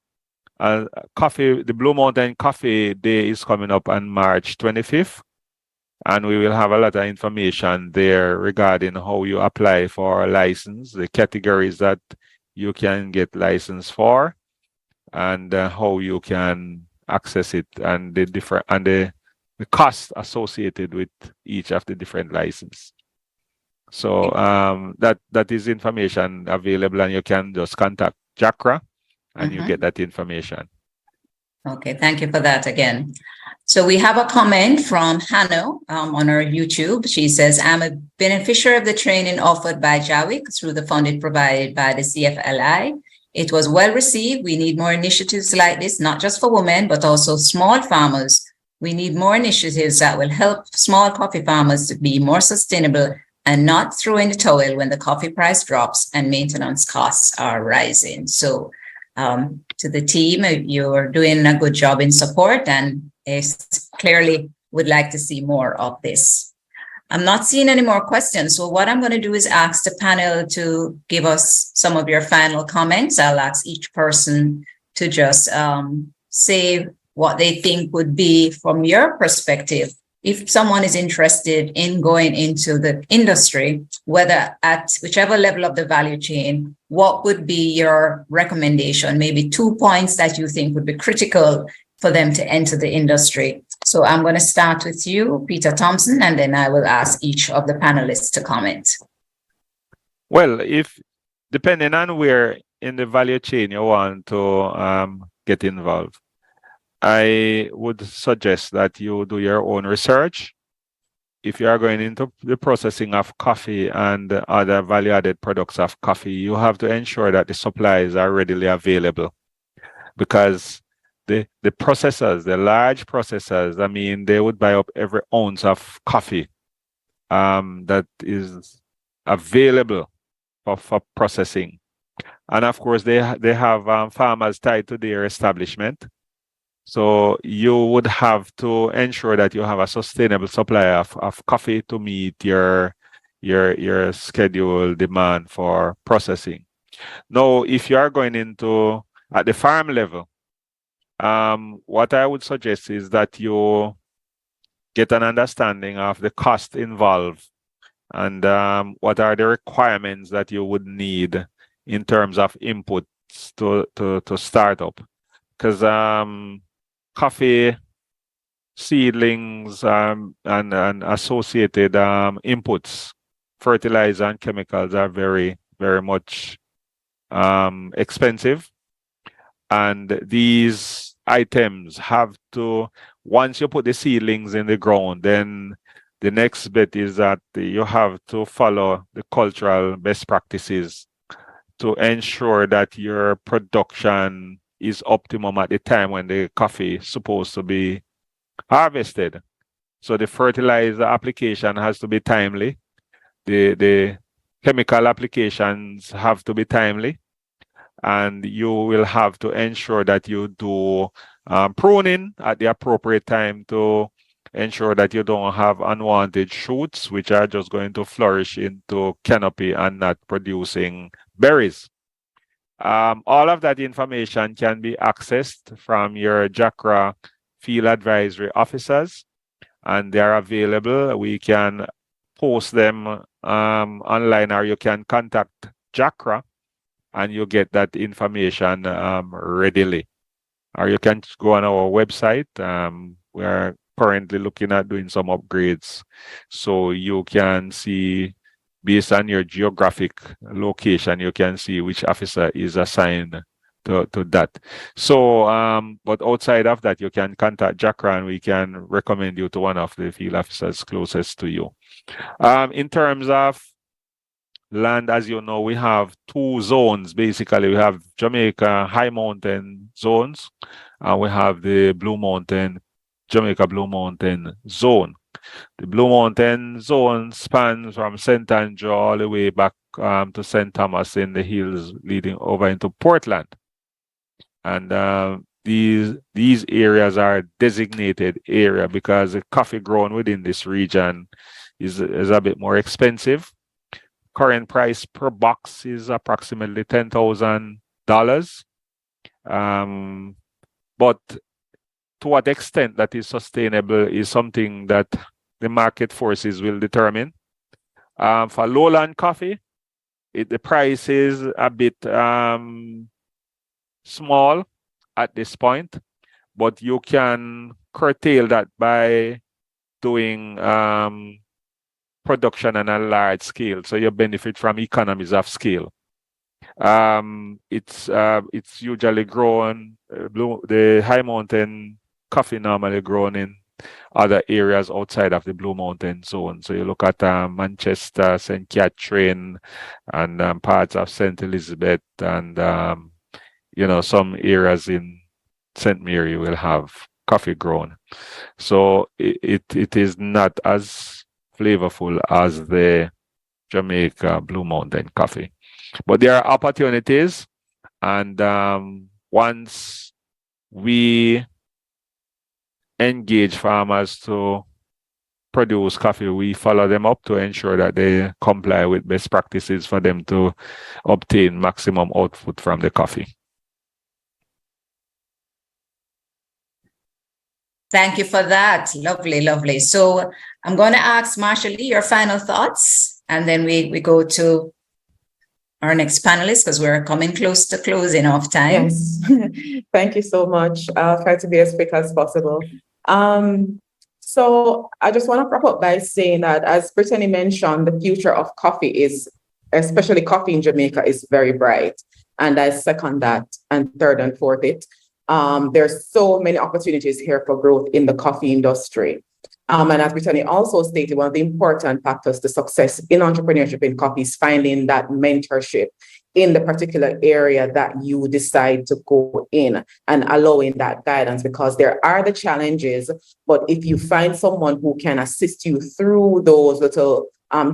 The Blue Mountain Coffee Day is coming up on March 25th, and we will have a lot of information there regarding how you apply for a license, the categories that you can get license for, and how you can access it, and the cost associated with each of the different licenses. So that is information available, and you can just contact JACRA and you get that information. Okay, thank you for that again. So we have a comment from Hannah on our YouTube. She says, I'm a beneficiary of the training offered by JAWIC through the funding provided by the CFLI. It was well received. We need more initiatives like this, not just for women, but also small farmers. We need more initiatives that will help small coffee farmers to be more sustainable and not throw in the towel when the coffee price drops and maintenance costs are rising. So to the team, you're doing a good job in support, and clearly would like to see more of this. I'm not seeing any more questions. So what I'm going to do is ask the panel to give us some of your final comments. I'll ask each person to just say what they think would be, from your perspective, if someone is interested in going into the industry, whether at whichever level of the value chain, what would be your recommendation? Maybe 2 points that you think would be critical for them to enter the industry. So I'm going to start with you, Peter Thompson, and then I will ask each of the panelists to comment. Well, depending on where in the value chain you want to get involved, I would suggest that you do your own research if you are going into the processing of coffee and other value-added products of coffee, you have to ensure that the supplies are readily available, because the processors, the large processors, I mean, they would buy up every ounce of coffee that is available for processing. And of course, they have farmers tied to their establishment. So you would have to ensure that you have a sustainable supply of coffee to meet your scheduled demand for processing. Now, if you are going into at the farm level, what I would suggest is that you get an understanding of the cost involved and what are the requirements that you would need in terms of inputs to start up. Because coffee seedlings and associated inputs, fertilizer and chemicals are very, very much expensive. And these items have to, once you put the seedlings in the ground, then the next bit is that you have to follow the cultural best practices to ensure that your production is optimum at the time when the coffee is supposed to be harvested. So the fertilizer application has to be timely. The chemical applications have to be timely. And you will have to ensure that you do pruning at the appropriate time to ensure that you don't have unwanted shoots, which are just going to flourish into canopy and not producing berries. All of that information can be accessed from your JACRA field advisory officers, and they are available. We can post them online, or you can contact JACRA and you get that information readily. Or you can go on our website. We're currently looking at doing some upgrades, so you can see, based on your geographic location, you can see which officer is assigned to that. So, but outside of that, you can contact JACRA and we can recommend you to one of the field officers closest to you. In terms of land, as you know, we have two zones. Basically, we have Jamaica high mountain zones, and we have the Jamaica Blue Mountain zone. The Blue Mountain zone spans from St. Andrew all the way back to St. Thomas in the hills leading over into Portland. And these areas are designated area because the coffee grown within this region is a bit more expensive. Current price per box is approximately $10,000. But to what extent that is sustainable is something that the market forces will determine. For lowland coffee, the price is a bit small at this point, but you can curtail that by doing production on a large scale, so you benefit from economies of scale. It's usually grown, the high mountain coffee normally grown in other areas outside of the Blue Mountain zone. So you look at Manchester, St. Catherine, and parts of St. Elizabeth, and some areas in St. Mary will have coffee grown. So it is not as flavorful as the Jamaica Blue Mountain coffee. But there are opportunities, and once we engage farmers to produce coffee, we follow them up to ensure that they comply with best practices for them to obtain maximum output from the coffee. Thank you for that. Lovely, lovely. So I'm going to ask Marsha Lee your final thoughts, and then we go to our next panelist because we're coming close to closing off time. Yes. Thank you so much. I'll try to be as quick as possible. So I just want to wrap up by saying that, as Brittany mentioned, the future of coffee is, especially coffee in Jamaica, is very bright. And I second that, and third and fourth it. There's so many opportunities here for growth in the coffee industry. And as Brittany also stated, one of the important factors to success in entrepreneurship in coffee is finding that mentorship in the particular area that you decide to go in and allowing that guidance, because there are the challenges, but if you find someone who can assist you through those little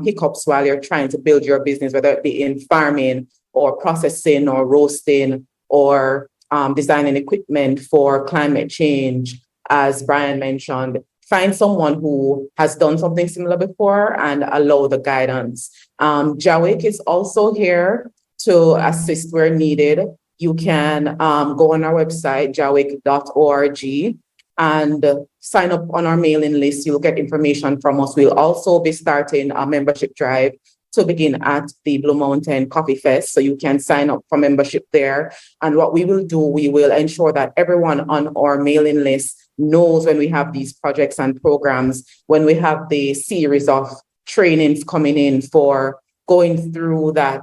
hiccups while you're trying to build your business, whether it be in farming or processing or roasting or designing equipment for climate change, as Brian mentioned, find someone who has done something similar before and allow the guidance. Jawik is also here to assist where needed. You can go on our website, jawik.org, and sign up on our mailing list. You'll get information from us. We'll also be starting a membership drive to begin at the Blue Mountain Coffee Fest. So you can sign up for membership there. And what we will do, we will ensure that everyone on our mailing list knows when we have these projects and programs, when we have the series of trainings coming in for going through that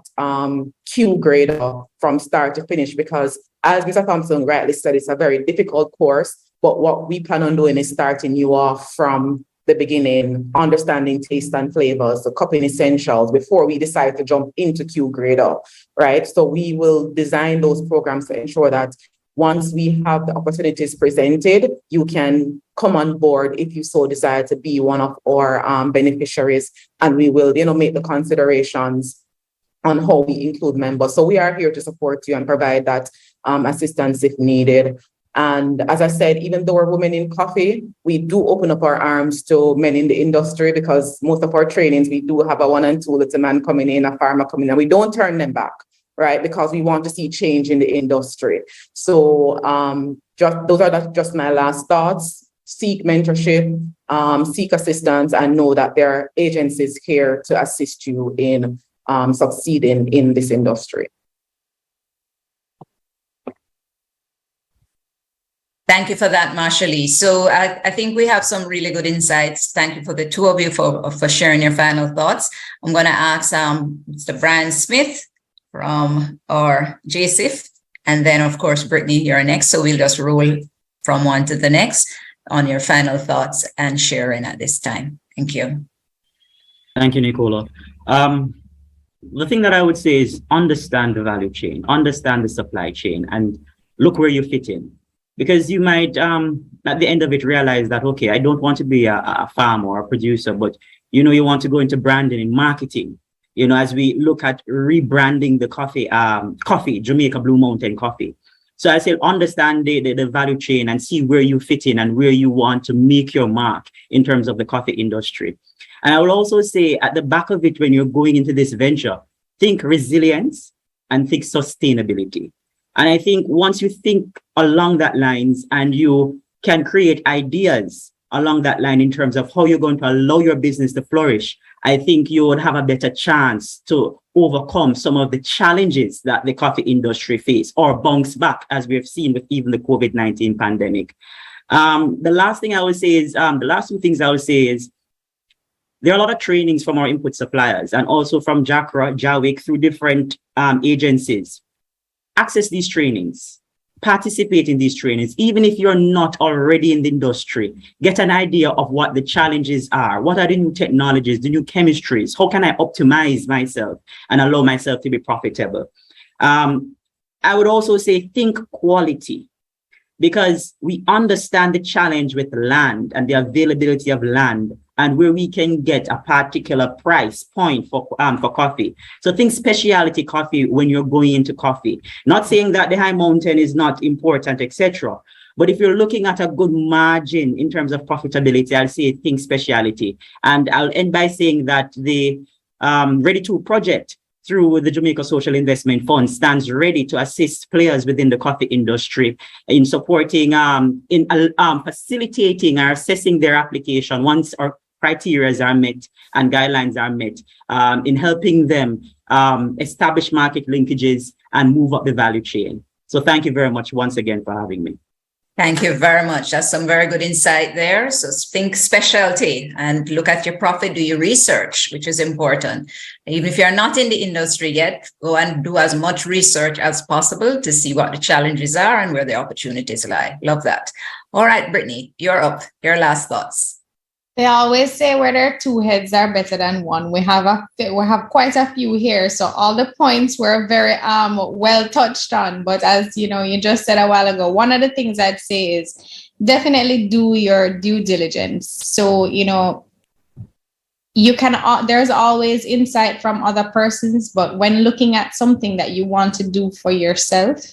Q grade from start to finish, because as Mr. Thompson rightly said, it's a very difficult course, but what we plan on doing is starting you off from the beginning, understanding taste and flavors, the cupping essentials before we decide to jump into Q grader, right? So we will design those programs to ensure that once we have the opportunities presented, you can come on board if you so desire to be one of our beneficiaries, and we will, make the considerations on how we include members. So we are here to support you and provide that assistance if needed. And as I said, even though we're women in coffee, we do open up our arms to men in the industry, because most of our trainings, we do have a 1 and 2 little man coming in, a farmer coming in, and we don't turn them back, right? Because we want to see change in the industry. So those are just my last thoughts. Seek mentorship, seek assistance, and know that there are agencies here to assist you in succeeding in this industry. Thank you for that, Marsha-Lee. So I think we have some really good insights. Thank you for the two of you for sharing your final thoughts. I'm going to ask Mr. Brian Smith from our JSIF, and then, of course, Brittany, you're next. So we'll just roll from one to the next on your final thoughts and sharing at this time. Thank you. Thank you, Nicola. The thing that I would say is understand the value chain, understand the supply chain, and look where you fit in. Because you might, at the end of it, realize that, okay, I don't want to be a farmer or a producer, but, you want to go into branding and marketing. As we look at rebranding the coffee, Jamaica Blue Mountain Coffee. So I say, understand the value chain and see where you fit in and where you want to make your mark in terms of the coffee industry. And I will also say at the back of it, when you're going into this venture, think resilience and think sustainability. And I think once you think along that lines and you can create ideas along that line in terms of how you're going to allow your business to flourish, I think you would have a better chance to overcome some of the challenges that the coffee industry face or bounce back, as we've seen with even the COVID-19 pandemic. The last two things I would say is there are a lot of trainings from our input suppliers and also from JACRA, JAWIC, through different agencies. Access these trainings, participate in these trainings, even if you're not already in the industry. Get an idea of what the challenges are. What are the new technologies, the new chemistries? How can I optimize myself and allow myself to be profitable? I would also say think quality, because we understand the challenge with land and the availability of land and where we can get a particular price point for coffee. So think specialty coffee when you're going into coffee. Not saying that the high mountain is not important, etc. But if you're looking at a good margin in terms of profitability, I'll say think specialty. And I'll end by saying that the Ready To project through the Jamaica Social Investment Fund stands ready to assist players within the coffee industry in supporting, facilitating or assessing their application once our criteria are met and guidelines are met, in helping them establish market linkages and move up the value chain. So thank you very much once again for having me. Thank you very much. That's some very good insight there. So think specialty and look at your profit, do your research, which is important. Even if you're not in the industry yet, go and do as much research as possible to see what the challenges are and where the opportunities lie. Love that. All right, Brittany, you're up. Your last thoughts. They always say where there are two heads are better than one. We have quite a few here, so all the points were very well touched on. But as you know, you just said a while ago, one of the things I'd say is definitely do your due diligence. So you know, you can there's always insight from other persons, but when looking at something that you want to do for yourself,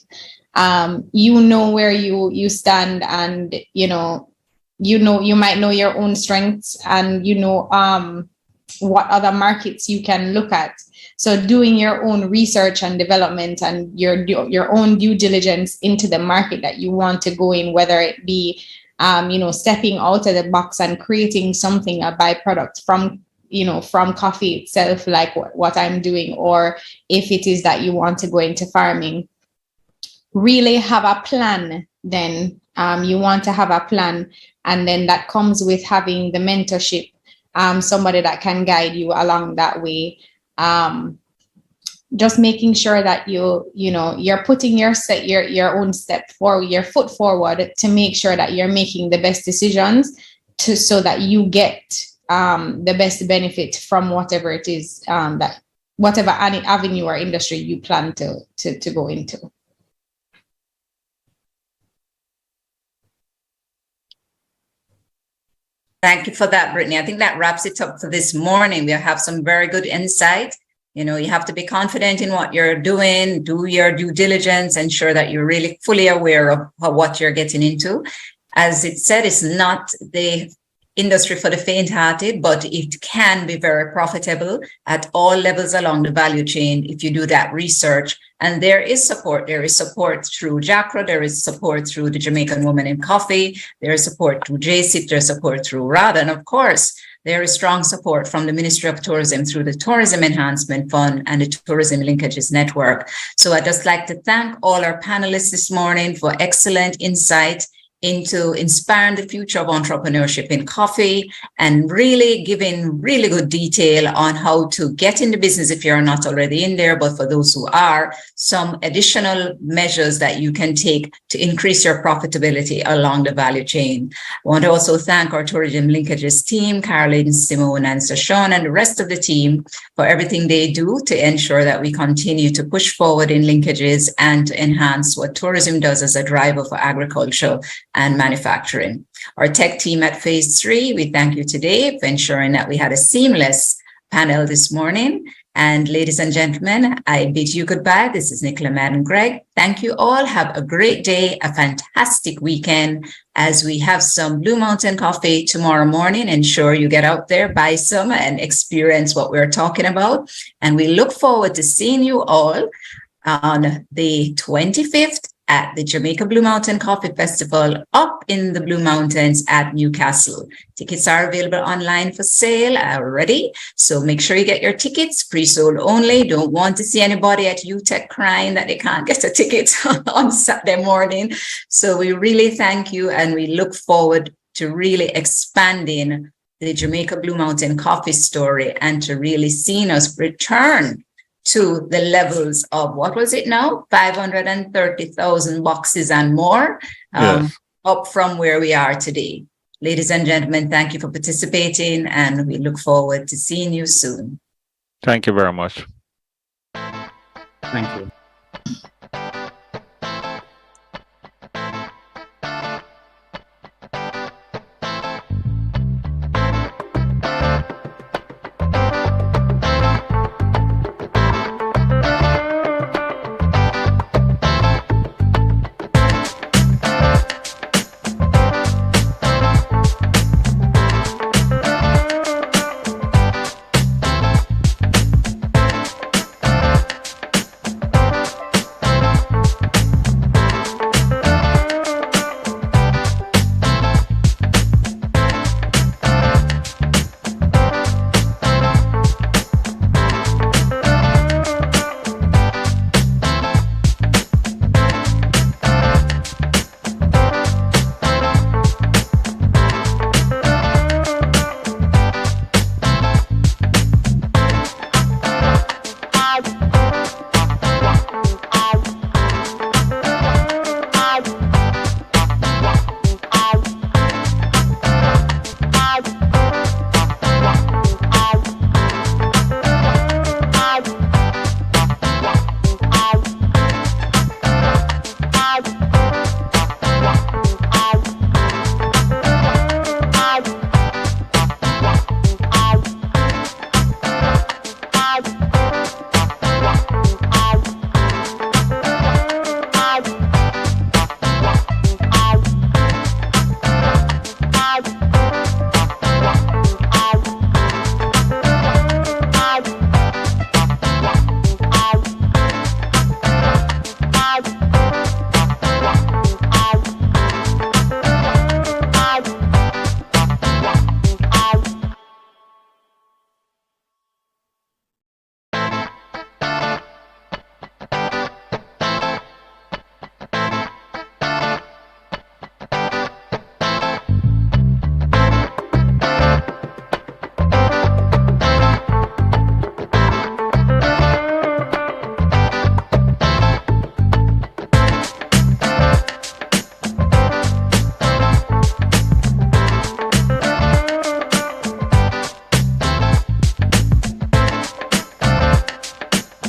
you know where you stand, and you might know your own strengths, and what other markets you can look at. So doing your own research and development and your own due diligence into the market that you want to go in, whether it be stepping out of the box and creating something, a byproduct from coffee itself, like what I'm doing, or if it is that you want to go into farming, really have a plan. Then you want to have a plan, and then that comes with having the mentorship, somebody that can guide you along that way. Just making sure that you're putting your own step forward, your foot forward, to make sure that you're making the best decisions so that you get the best benefit from whatever it is, whatever avenue or industry you plan to go into. Thank you for that, Brittany. I think that wraps it up for this morning. We have some very good insight. You have to be confident in what you're doing, do your due diligence, ensure that you're really fully aware of what you're getting into. As it said, it's not the industry for the faint-hearted, but it can be very profitable at all levels along the value chain if you do that research. And there is support. There is support through JACRA. There is support through the Jamaican Woman in Coffee. There is support through JCIP. There's support through RADA. And of course, there is strong support from the Ministry of Tourism through the Tourism Enhancement Fund and the Tourism Linkages Network. So I'd just like to thank all our panelists this morning for excellent insight into inspiring the future of entrepreneurship in coffee, and really giving really good detail on how to get in the business if you're not already in there, but for those who are, some additional measures that you can take to increase your profitability along the value chain. I want to also thank our Tourism Linkages team, Caroline, Simone, and Sashawn, and the rest of the team for everything they do to ensure that we continue to push forward in linkages and to enhance what tourism does as a driver for agriculture and manufacturing. Our tech team at Phase 3, we thank you today for ensuring that we had a seamless panel this morning. And ladies and gentlemen, I bid you goodbye. This is Nicola Madden Gregg. Thank you all. Have a great day, a fantastic weekend, as we have some Blue Mountain coffee tomorrow morning. Ensure you get out there, buy some, and experience what we're talking about. And we look forward to seeing you all on the 25th at the Jamaica Blue Mountain Coffee Festival up in the Blue Mountains at Newcastle. Tickets are available online for sale already, so make sure you get your tickets, pre-sold only. Don't want to see anybody at UTEC crying that they can't get a ticket on Saturday morning. So we really thank you, and we look forward to really expanding the Jamaica Blue Mountain Coffee story, and to really seeing us return to the levels of, what was it now? 530,000 boxes and more, up from where we are today. Ladies and gentlemen, thank you for participating, and we look forward to seeing you soon. Thank you very much. Thank you.